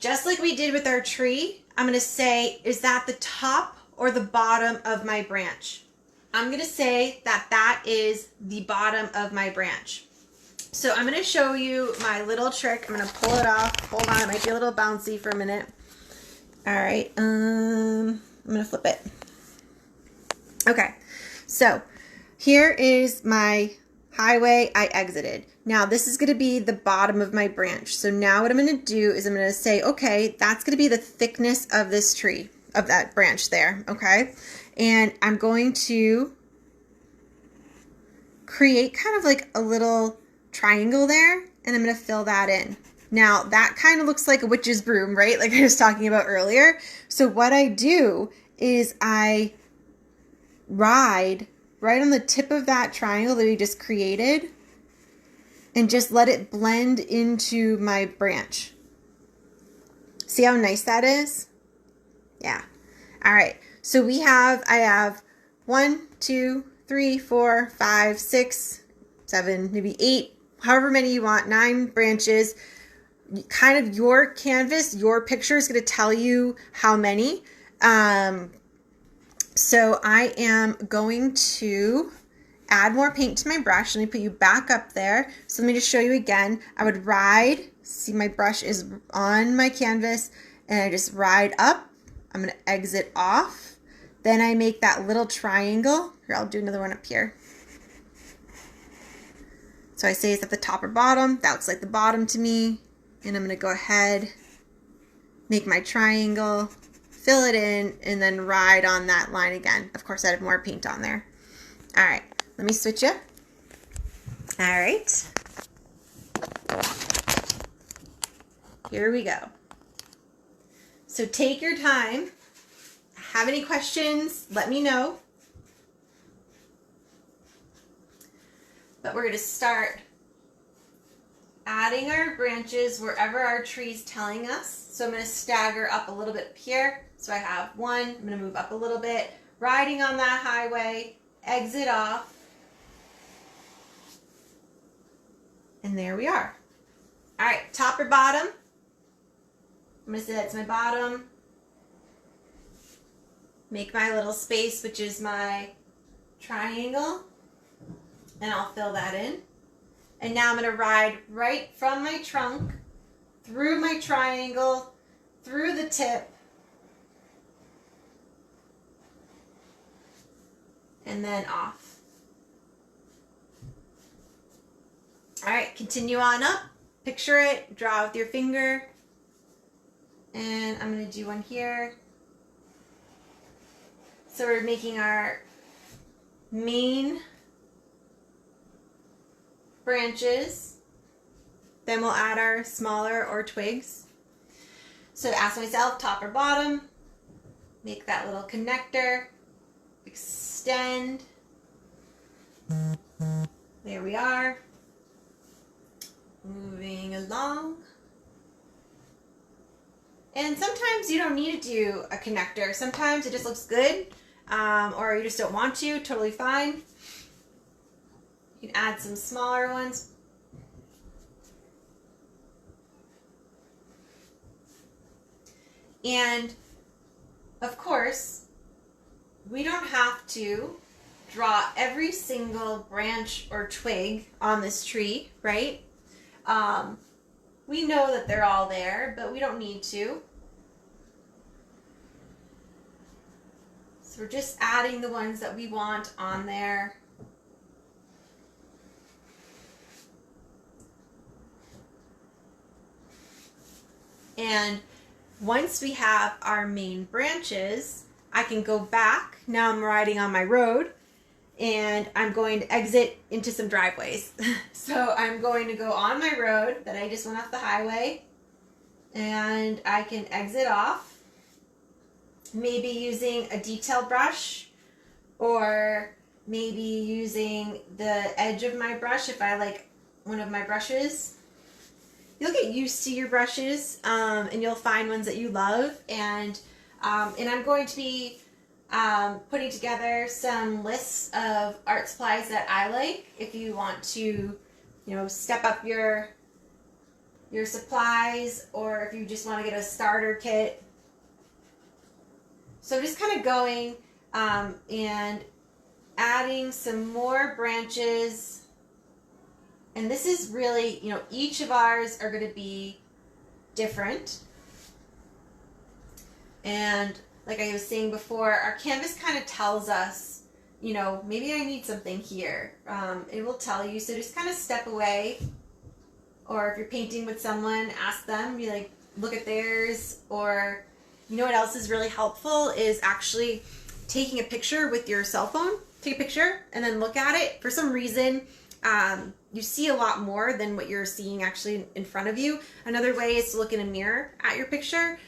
just like we did with our tree, I'm going to say, is that the top or the bottom of my branch? I'm going to say that that is the bottom of my branch. So I'm going to show you my little trick. I'm going to pull it off. Hold on, it might be a little bouncy for a minute. All right, I'm going to flip it. Okay, so here is my highway I exited. Now this is going to be the bottom of my branch. So now what I'm going to do is I'm going to say, okay, that's going to be the thickness of this tree, of that branch there, okay? And I'm going to create kind of like a little triangle there, and I'm going to fill that in. Now that kind of looks like a witch's broom, right? Like I was talking about earlier. So what I do is I ride right on the tip of that triangle that we just created and just let it blend into my branch. See how nice that is? Yeah. All right. So I have 1, 2, 3, 4, 5, 6, 7, maybe 8, however many you want, 9 branches. Kind of your canvas, your picture is going to tell you how many. So I am going to add more paint to my brush. Let me put you back up there. So let me just show you again. I would ride, see my brush is on my canvas, and I just ride up. I'm going to exit off. Then I make that little triangle. Here, I'll do another one up here. So I say it's at the top or bottom. That looks like the bottom to me. And I'm going to go ahead, make my triangle, fill it in, and then ride on that line again. Of course, I have more paint on there. All right, let me switch you. All right. Here we go. So take your time. Have any questions, let me know. But we're going to start adding our branches wherever our tree's telling us. So I'm going to stagger up a little bit up here. So I have 1, I'm going to move up a little bit, riding on that highway, exit off, and there we are. All right, top or bottom? I'm going to say that's my bottom. Make my little space, which is my triangle, and I'll fill that in. And now I'm going to ride right from my trunk, through my triangle, through the tip, and then off. All right, continue on up. Picture it, draw with your finger. And I'm going to do one here. So we're making our main branches, then we'll add our smaller or twigs. So ask myself, top or bottom, make that little connector, extend, there we are, moving along. And sometimes you don't need to do a connector, sometimes it just looks good, or you just don't want to, totally fine. You can add some smaller ones. And of course, we don't have to draw every single branch or twig on this tree, right? We know that they're all there, but we don't need to. So we're just adding the ones that we want on there. And once we have our main branches, I can go back. Now I'm riding on my road and I'm going to exit into some driveways. So I'm going to go on my road that I just went off the highway, and I can exit off, maybe using a detail brush, or maybe using the edge of my brush if I like one of my brushes. You'll get used to your brushes, and you'll find ones that you love. And I'm going to be putting together some lists of art supplies that I like. If you want to, step up your supplies, or if you just want to get a starter kit. So just kind of going and adding some more branches. And this is really, each of ours are going to be different. And like I was saying before, our canvas kind of tells us, maybe I need something here. It will tell you. So just kind of step away. Or if you're painting with someone, ask them, be like, look at theirs. Or, what else is really helpful is actually taking a picture with your cell phone. Take a picture and then look at it. For some reason, you see a lot more than what you're seeing actually in front of you. Another way is to look in a mirror at your picture.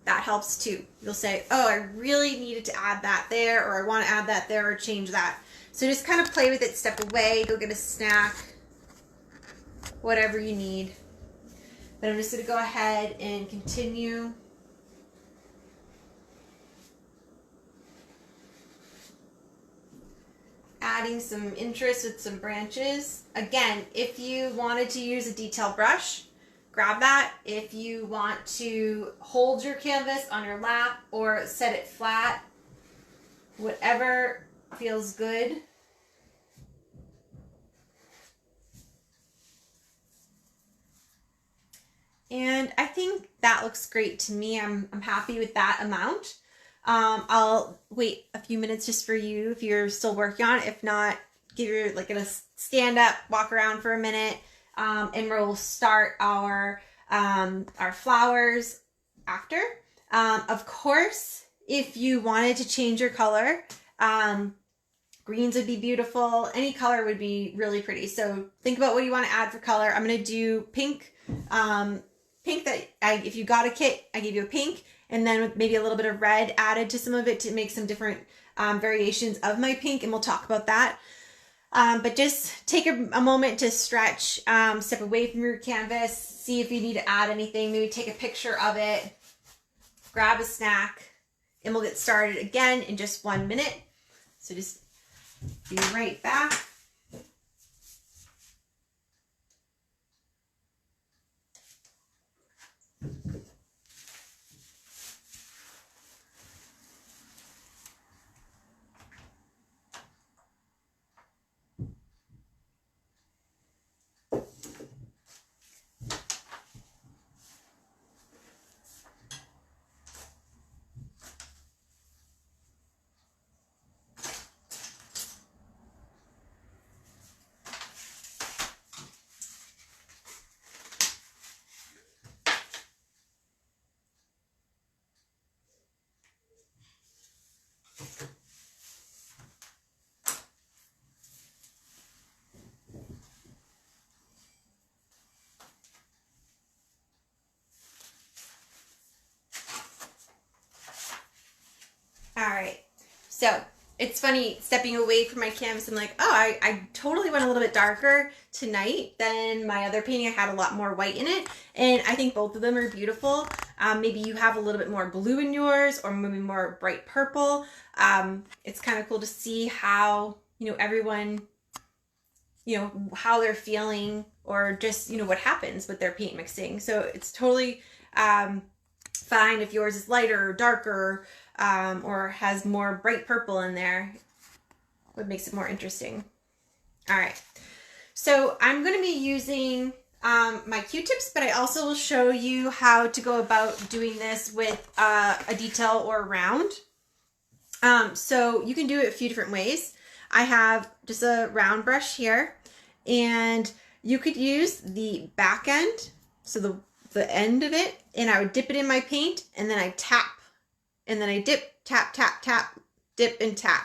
That helps too. You'll say, oh, I really needed to add that there, or I want to add that there, or change that. So just kind of play with it, step away, go get a snack, whatever you need. But I'm just going to go ahead and continue. Adding some interest with some branches. Again, if you wanted to use a detail brush, grab that. If you want to hold your canvas on your lap or set it flat, whatever feels good. And I think that looks great to me. I'm happy with that amount. I'll wait a few minutes just for you if you're still working on it. If not, gonna stand up, walk around for a minute, and we'll start our flowers after. Of course, if you wanted to change your color, greens would be beautiful. Any color would be really pretty. So think about what you want to add for color. I'm gonna do pink. Pink if you got a kit, I give you a pink, and then with maybe a little bit of red added to some of it to make some different variations of my pink, and we'll talk about that. But just take a moment to stretch, step away from your canvas, see if you need to add anything, maybe take a picture of it, grab a snack, and we'll get started again in just 1 minute. So just be right back. All right, so it's funny stepping away from my canvas. I'm like, oh, I totally went a little bit darker tonight than my other painting. I had a lot more white in it, and I think both of them are beautiful. Maybe you have a little bit more blue in yours, or maybe more bright purple. It's kind of cool to see how, everyone, how they're feeling, or just, what happens with their paint mixing. So it's totally fine if yours is lighter or darker, or has more bright purple in there. What makes it more interesting. All right, so I'm going to be using my Q-tips, but I also will show you how to go about doing this with a detail or a round. So you can do it a few different ways. I have just a round brush here, and you could use the back end, so the end of it, and I would dip it in my paint, and then I tap, and then I dip, tap, tap, tap, dip, and tap.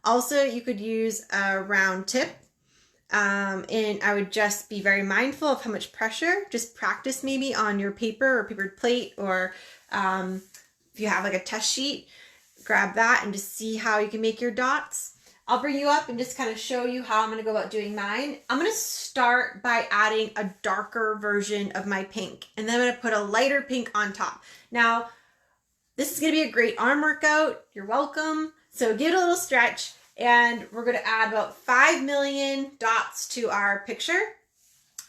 Also, you could use a round tip, and I would just be very mindful of how much pressure. Just practice maybe on your paper or papered plate, or if you have like a test sheet, grab that and just see how you can make your dots. I'll bring you up and just kind of show you how I'm going to go about doing mine. I'm going to start by adding a darker version of my pink, and then I'm going to put a lighter pink on top. Now, this is going to be a great arm workout. You're welcome. So give it a little stretch, and we're going to add about 5 million dots to our picture.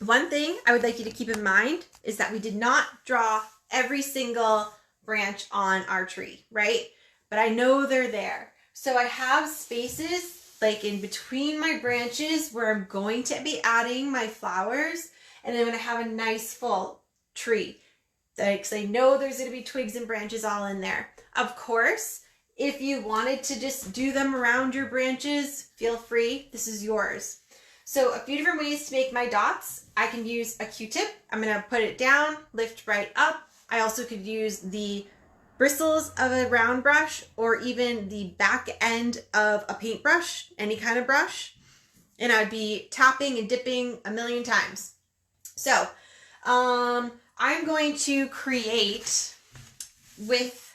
One thing I would like you to keep in mind is that we did not draw every single branch on our tree, right? But I know they're there. So I have spaces like in between my branches where I'm going to be adding my flowers, and I'm going to have a nice full tree. Because I know there's going to be twigs and branches all in there. Of course, if you wanted to just do them around your branches, feel free. This is yours. So a few different ways to make my dots. I can use a Q-tip. I'm going to put it down, lift right up. I also could use the bristles of a round brush, or even the back end of a paintbrush, any kind of brush, and I'd be tapping and dipping a million times. So I'm going to create with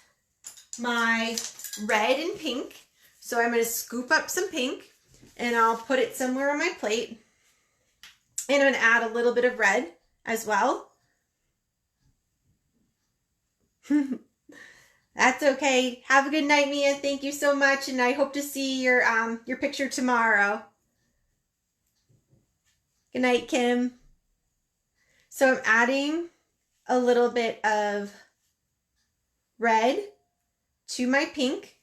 my red and pink. So I'm going to scoop up some pink, and I'll put it somewhere on my plate, and I'm going to add a little bit of red as well. That's okay. Have a good night, Mia. Thank you so much, and I hope to see your picture tomorrow. Good night, Kim. So I'm adding a little bit of red to my pink,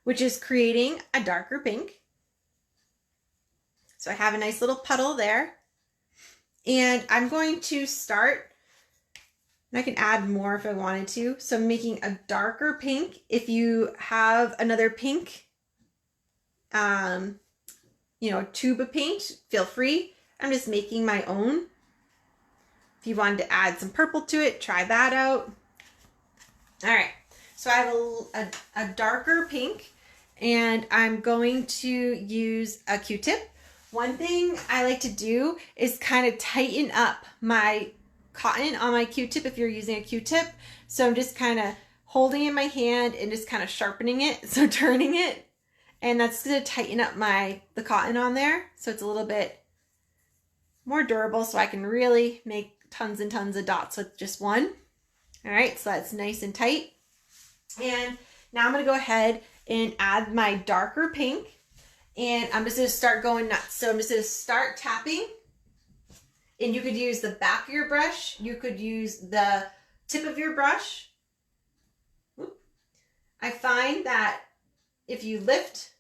which is creating a darker pink. So I have a nice little puddle there, and I'm going to start. And I can add more if I wanted to. So I'm making a darker pink. If you have another pink, tube of paint, feel free. I'm just making my own. If you wanted to add some purple to it, try that out. All right, so I have a darker pink, and I'm going to use a Q-tip. One thing I like to do is kind of tighten up my cotton on my Q-tip if you're using a Q-tip. So I'm just kind of holding it in my hand and just kind of sharpening it, so turning it, and that's going to tighten up the cotton on there, so it's a little bit more durable, so I can really make tons and tons of dots with just one. All right, so that's nice and tight. And now I'm going to go ahead and add my darker pink, and I'm just going to start going nuts. So I'm just going to start tapping. And you could use the back of your brush. You could use the tip of your brush. I find that if you lift,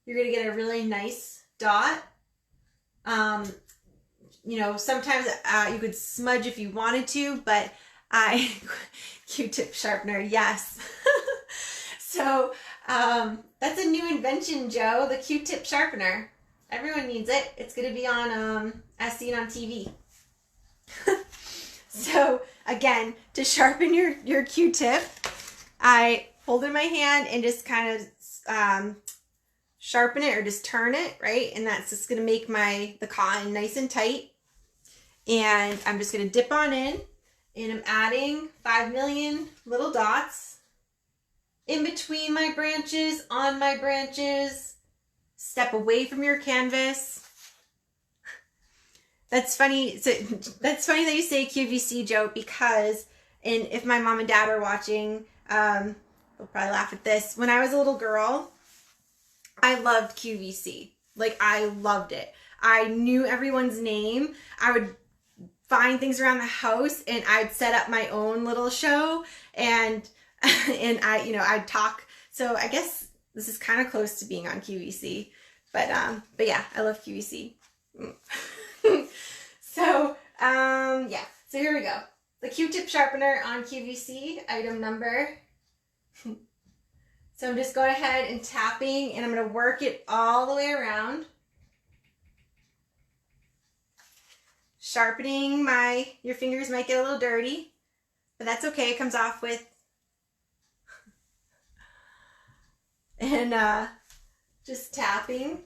you're going to get a really nice dot. Sometimes you could smudge if you wanted to, but Q-tip sharpener, yes. So that's a new invention, Joe, the Q-tip sharpener. Everyone needs it. It's going to be on, as seen on TV. So again, to sharpen your Q-tip, I hold it in my hand and just kind of sharpen it or just turn it, right? And that's just going to make the cotton nice and tight. And I'm just going to dip on in, and I'm adding 5 million little dots in between my branches, on my branches. Step away from your canvas. That's funny. So that's funny that you say QVC, Joe, because if my mom and dad are watching, they'll probably laugh at this. When I was a little girl, I loved QVC. Like, I loved it. I knew everyone's name. I would find things around the house, and I'd set up my own little show, and I'd talk. So I guess this is kind of close to being on QVC, but yeah, I love QVC. So yeah, so here we go. The Q-tip sharpener on QVC, item number. So I'm just going ahead and tapping, and I'm going to work it all the way around. Sharpening your fingers might get a little dirty, but that's okay. It comes off with, and just tapping.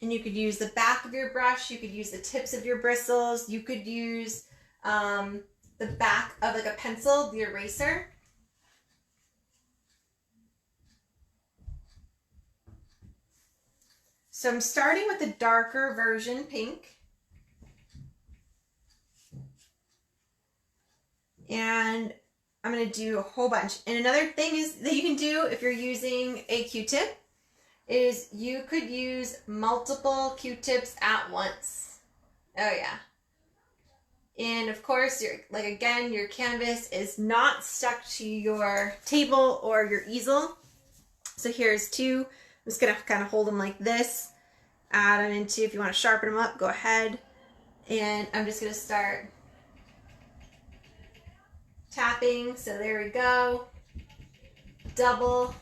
And you could use the back of your brush, you could use the tips of your bristles, you could use the back of like a pencil, the eraser. So I'm starting with the darker version pink. And I'm going to do a whole bunch. And another thing is that you can do if you're using a Q-tip is you could use multiple Q-tips at once. Oh yeah. And of course, your canvas is not stuck to your table or your easel. So here's two. I'm just gonna kind of hold them like this. Add them into, if you want to sharpen them up, go ahead. And I'm just gonna start tapping. So there we go. Double.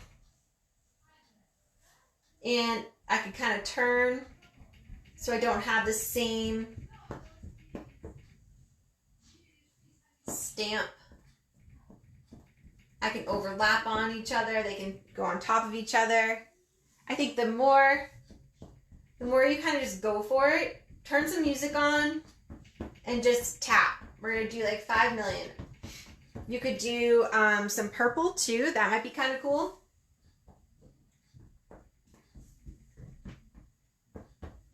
And I can kind of turn so I don't have the same stamp. I can overlap on each other. They can go on top of each other. I think the more you kind of just go for it, turn some music on and just tap. We're going to do like 5 million. You could do some purple too. That might be kind of cool.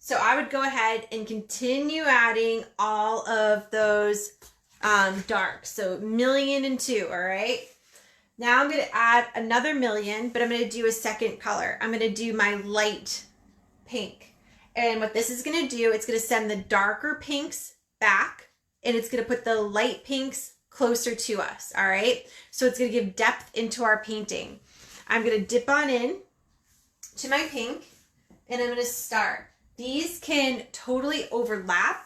So I would go ahead and continue adding all of those darks. So 1,000,002, all right? Now I'm going to add another 1,000,000, but I'm going to do a second color. I'm going to do my light pink. And what this is going to do, it's going to send the darker pinks back, and it's going to put the light pinks closer to us, all right? So it's going to give depth into our painting. I'm going to dip on in to my pink, and I'm going to start. These can totally overlap.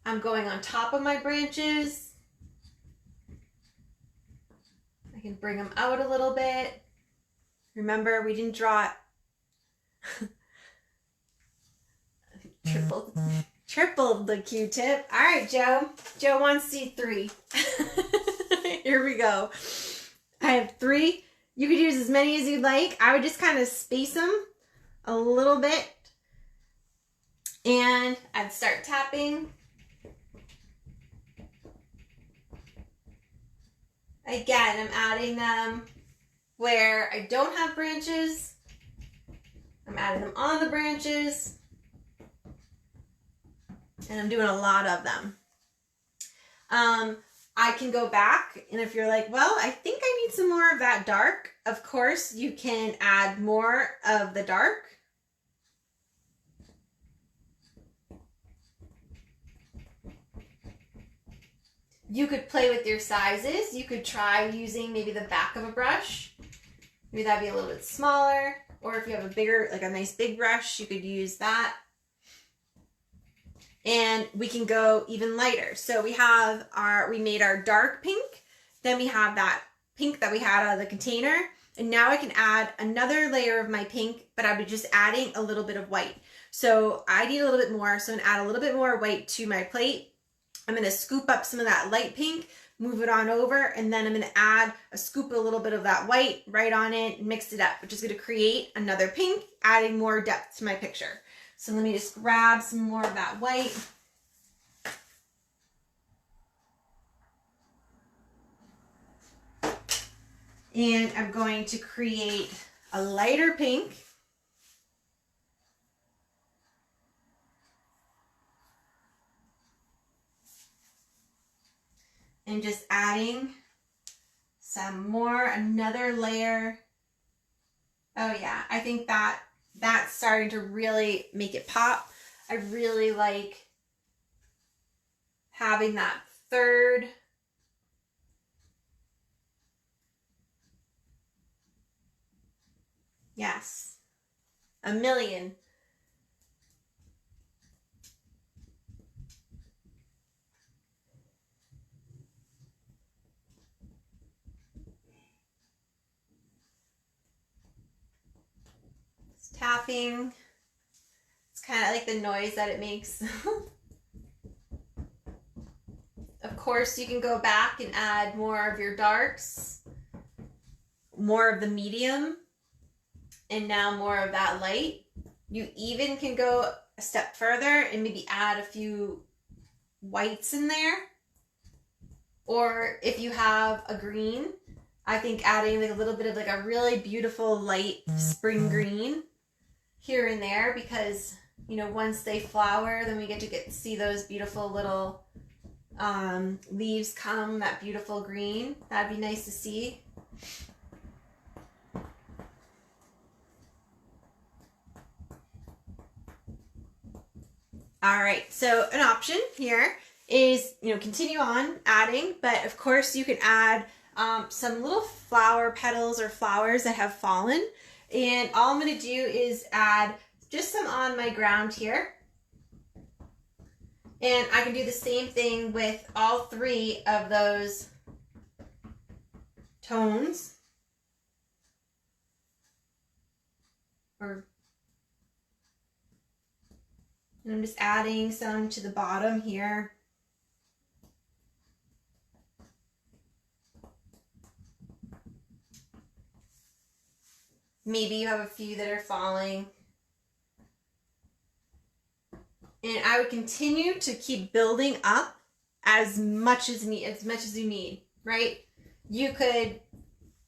I'm going on top of my branches. I can bring them out a little bit. Remember, we didn't draw it. Tripled the Q-tip. All right, Joe. Joe wants to see 3. Here we go. I have 3. You could use as many as you'd like. I would just kind of space them a little bit. And I'd start tapping. Again, I'm adding them where I don't have branches. I'm adding them on the branches. And I'm doing a lot of them. I can go back, and if you're like, well, I think I need some more of that dark, of course, you can add more of the dark. You could play with your sizes. You could try using maybe the back of a brush. Maybe that'd be a little bit smaller. Or if you have a bigger, like a nice big brush, you could use that. And we can go even lighter. So we made our dark pink. Then we have that pink that we had out of the container. And now I can add another layer of my pink, but I'll be just adding a little bit of white. So I need a little bit more. So I'm gonna add a little bit more white to my plate. I'm gonna scoop up some of that light pink, move it on over, and then I'm gonna add a little bit of that white right on it, mix it up, which is gonna create another pink, adding more depth to my picture. So let me just grab some more of that white. And I'm going to create a lighter pink. And just adding some more, another layer. Oh yeah, I think that's starting to really make it pop. I really like having that third. Yes, a million. It's tapping. It's kind of like the noise that it makes. Of course, you can go back and add more of your darks, more of the medium, and now more of that light. You even can go a step further and maybe add a few whites in there. Or if you have a green, I think adding like a little bit of like a really beautiful light spring green here and there, because you know, once they flower, then we get to see those beautiful little leaves come, that beautiful green. That'd be nice to see. All right, so an option here is, you know, continue on adding, but of course you can add some little flower petals or flowers that have fallen. And all I'm going to do is add just some on my ground here. And I can do the same thing with all three of those tones. And I'm just adding some to the bottom here. Maybe you have a few that are falling. And I would continue to keep building up as much as you need, right? You could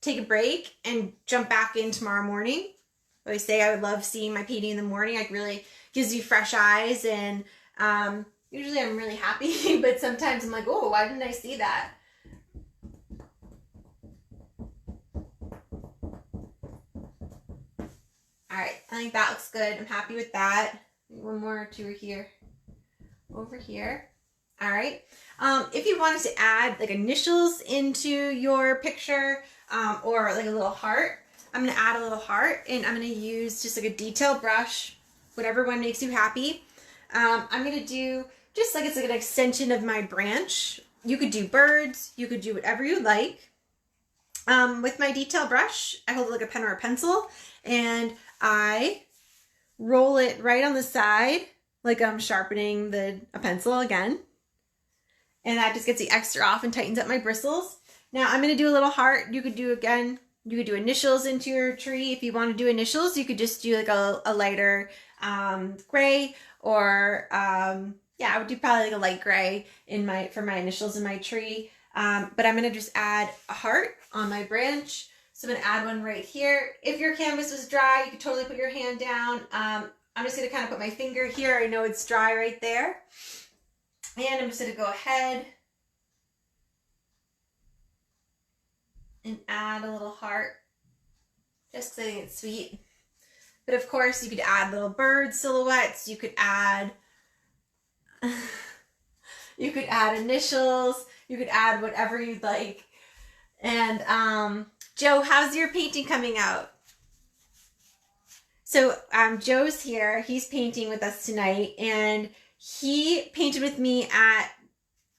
take a break and jump back in tomorrow morning. I always say I would love seeing my painting in the morning. It really gives you fresh eyes, and usually I'm really happy, but sometimes I'm like, oh, why didn't I see that? All right, I think that looks good. I'm happy with that. One more or two here. Over here. All right. If you wanted to add like initials into your picture, or like a little heart, I'm going to add a little heart, and I'm going to use just like a detail brush, whatever one makes you happy. I'm going to do just like it's like an extension of my branch. You could do birds. You could do whatever you like. With my detail brush, I hold it like a pen or a pencil, and I roll it right on the side like I'm sharpening a pencil again. And that just gets the extra off and tightens up my bristles. Now I'm going to do a little heart. You could do initials into your tree. If you want to do initials, you could just do like a lighter gray, or yeah, I would do probably like a light gray for my initials in my tree. But I'm going to just add a heart on my branch. So I'm going to add one right here. If your canvas was dry, you could totally put your hand down. I'm just going to kind of put my finger here. I know it's dry right there. And I'm just going to go ahead and add a little heart, just because I think it's sweet. But of course, you could add little bird silhouettes. You could add initials. You could add whatever you'd like. And Joe, how's your painting coming out? So Joe's here. He's painting with us tonight, and he painted with me at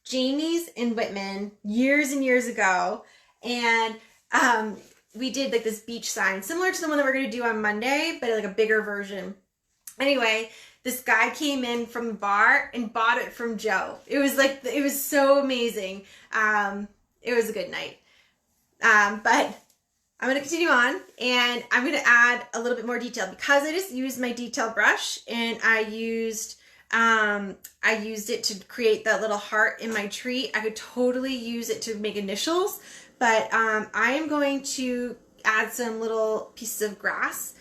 Jamie's in Whitman years and years ago. And we did like this beach sign, similar to the one that we're going to do on Monday, but like a bigger version. Anyway, this guy came in from the bar and bought it from Joe. It was so amazing. It was a good night. But I'm going to continue on, and I'm going to add a little bit more detail because I just used my detail brush, and I used it to create that little heart in my tree. I could totally use it to make initials, but I am going to add some little pieces of grass.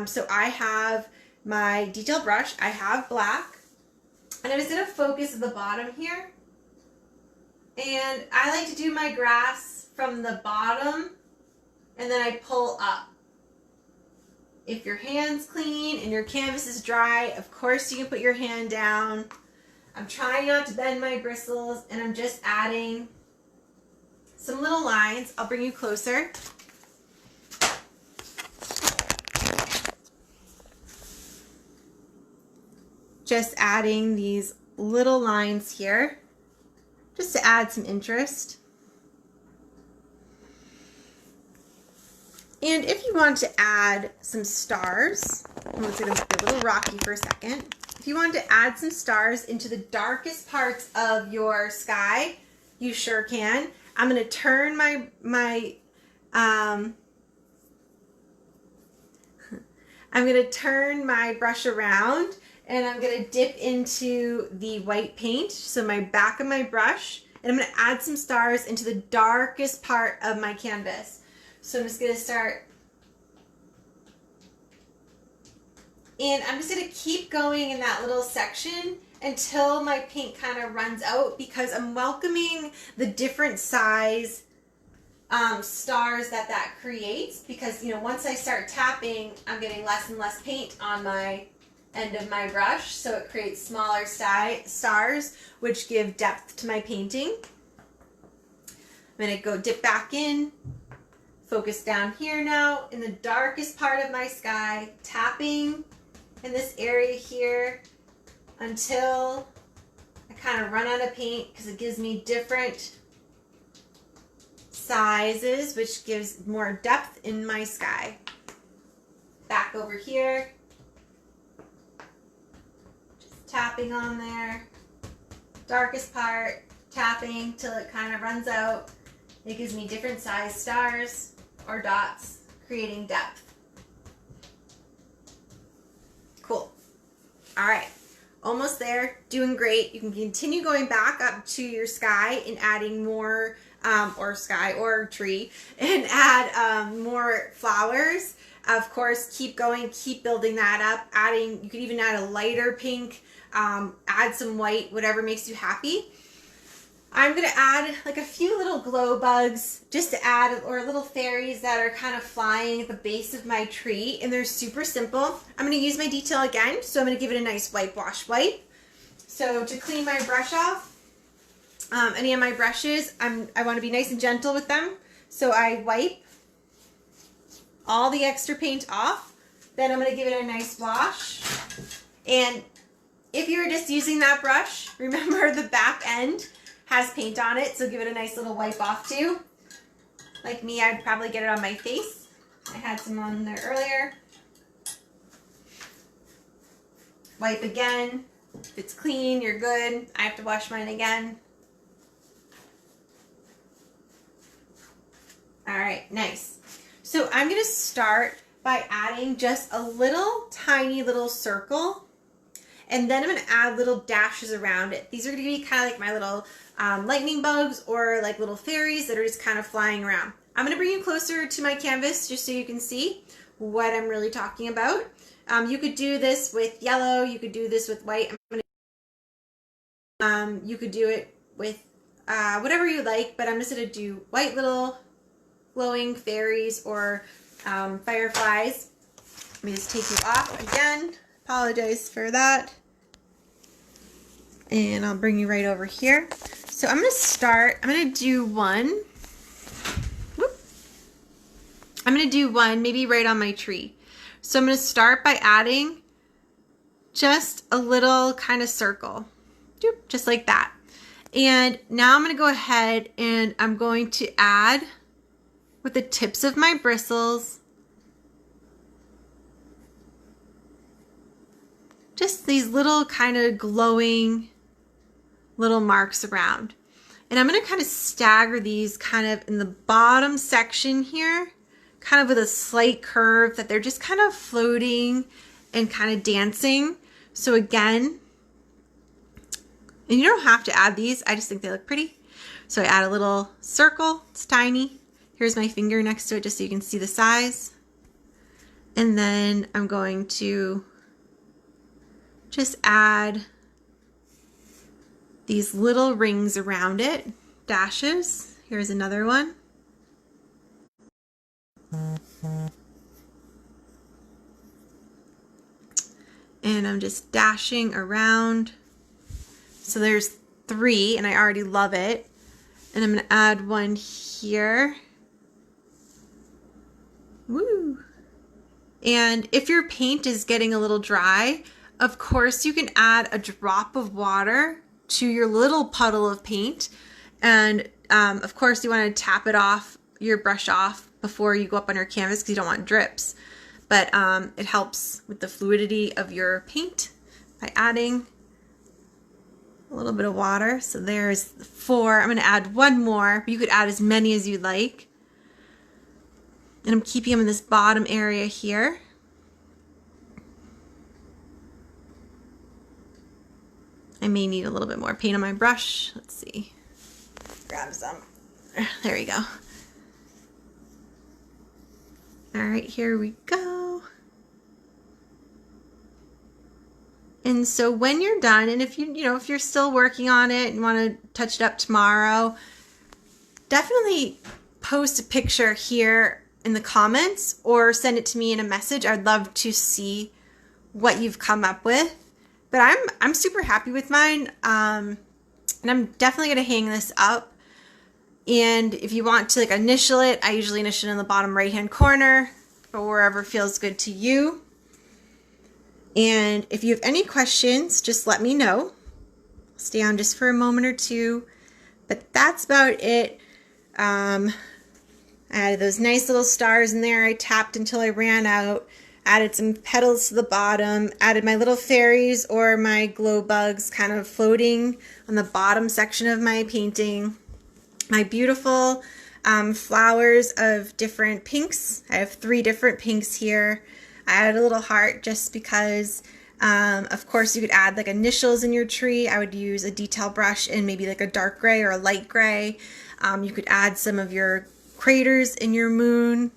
So I have my detail brush, I have black, and I'm just going to focus at the bottom here. And I like to do my grass from the bottom and then I pull up. If your hand's clean and your canvas is dry, of course you can put your hand down. I'm trying not to bend my bristles, and I'm just adding some little lines. I'll bring you closer. Just adding these little lines here, just to add some interest. And if you want to add some stars, it's going to be a little rocky for a second. If you want to add some stars into the darkest parts of your sky, you sure can. I'm going to turn my brush around, and I'm going to dip into the white paint, so my back of my brush, and I'm going to add some stars into the darkest part of my canvas. So I'm just going to start, and I'm just going to keep going in that little section until my paint kind of runs out, because I'm welcoming the different size stars that creates, because, you know, once I start tapping, I'm getting less and less paint on my end of my brush, so it creates smaller stars, which give depth to my painting. I'm going to go dip back in. Focus down here now in the darkest part of my sky, tapping in this area here until I kind of run out of paint, because it gives me different sizes, which gives more depth in my sky. Back over here, just tapping on there, darkest part, tapping till it kind of runs out. It gives me different size stars or dots, creating depth. Cool. All right, almost there, doing great. You can continue going back up to your sky and adding more, or sky or tree, and add more flowers. Of course, keep going, keep building that up. Adding, you could even add a lighter pink, add some white, whatever makes you happy. I'm going to add like a few little glow bugs just to add, or little fairies that are kind of flying at the base of my tree, and they're super simple. I'm going to use my detail again, so I'm going to give it a nice whitewash wipe. So to clean my brush off, any of my brushes, I want to be nice and gentle with them, so I wipe all the extra paint off. Then I'm going to give it a nice wash. And if you're just using that brush, remember the back end has paint on it, so give it a nice little wipe off too. Like me, I'd probably get it on my face. I had some on there earlier. Wipe again. If it's clean, you're good. I have to wash mine again. All right, nice. So I'm going to start by adding just a little tiny little circle, and then I'm going to add little dashes around it. These are going to be kind of like my little lightning bugs, or like little fairies that are just kind of flying around. I'm going to bring you closer to my canvas just so you can see what I'm really talking about. You could do this with yellow, you could do this with white. You could do it with whatever you like, but I'm just going to do white little glowing fairies or fireflies. Let me just take you off again. Apologize for that. And I'll bring you right over here. So I'm going to start, I'm going to do one. Whoop. I'm going to do one maybe right on my tree. So I'm going to start by adding just a little kind of circle. Just like that. And now I'm going to go ahead and I'm going to add with the tips of my bristles just these little kind of glowing little marks around. And I'm going to kind of stagger these kind of in the bottom section here, kind of with a slight curve, that they're just kind of floating and kind of dancing. So again, and you don't have to add these, I just think they look pretty. So I add a little circle, it's tiny. Here's my finger next to it just so you can see the size. And then I'm going to just add these little rings around it, dashes. Here's another one. And I'm just dashing around. So there's 3 and I already love it. And I'm gonna add one here. Woo! And if your paint is getting a little dry, of course you can add a drop of water to your little puddle of paint. And of course you want to tap it off, your brush off, before you go up on your canvas because you don't want drips. But it helps with the fluidity of your paint by adding a little bit of water. So there's 4. I'm going to add one more. You could add as many as you'd like. And I'm keeping them in this bottom area here. I may need a little bit more paint on my brush. Let's see. Grab some. There we go. All right, here we go. And so when you're done, and if if you're still working on it and want to touch it up tomorrow, definitely post a picture here in the comments or send it to me in a message. I'd love to see what you've come up with. But I'm super happy with mine, and I'm definitely gonna hang this up. And if you want to initial it, I usually initial it in the bottom right hand corner, or wherever feels good to you. And if you have any questions, just let me know. Stay on just for a moment or two. But that's about it. I added those nice little stars in there. I tapped until I ran out. Added some petals to the bottom. Added my little fairies or my glow bugs kind of floating on the bottom section of my painting. My beautiful flowers of different pinks. I have 3 different pinks here. I added a little heart just because, of course, you could add initials in your tree. I would use a detail brush in maybe a dark gray or a light gray. You could add some of your craters in your moon.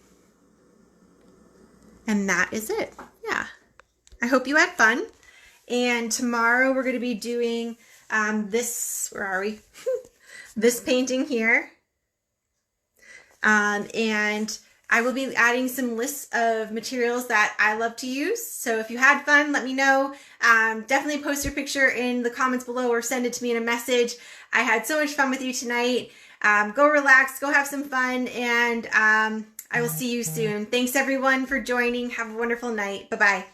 And that is it. Yeah. I hope you had fun. And tomorrow we're going to be doing this, where are we? This painting here. And I will be adding some lists of materials that I love to use. So if you had fun, let me know. Definitely post your picture in the comments below or send it to me in a message. I had so much fun with you tonight. Go relax, go have some fun, and I will see you soon. Thanks everyone for joining. Have a wonderful night. Bye-bye.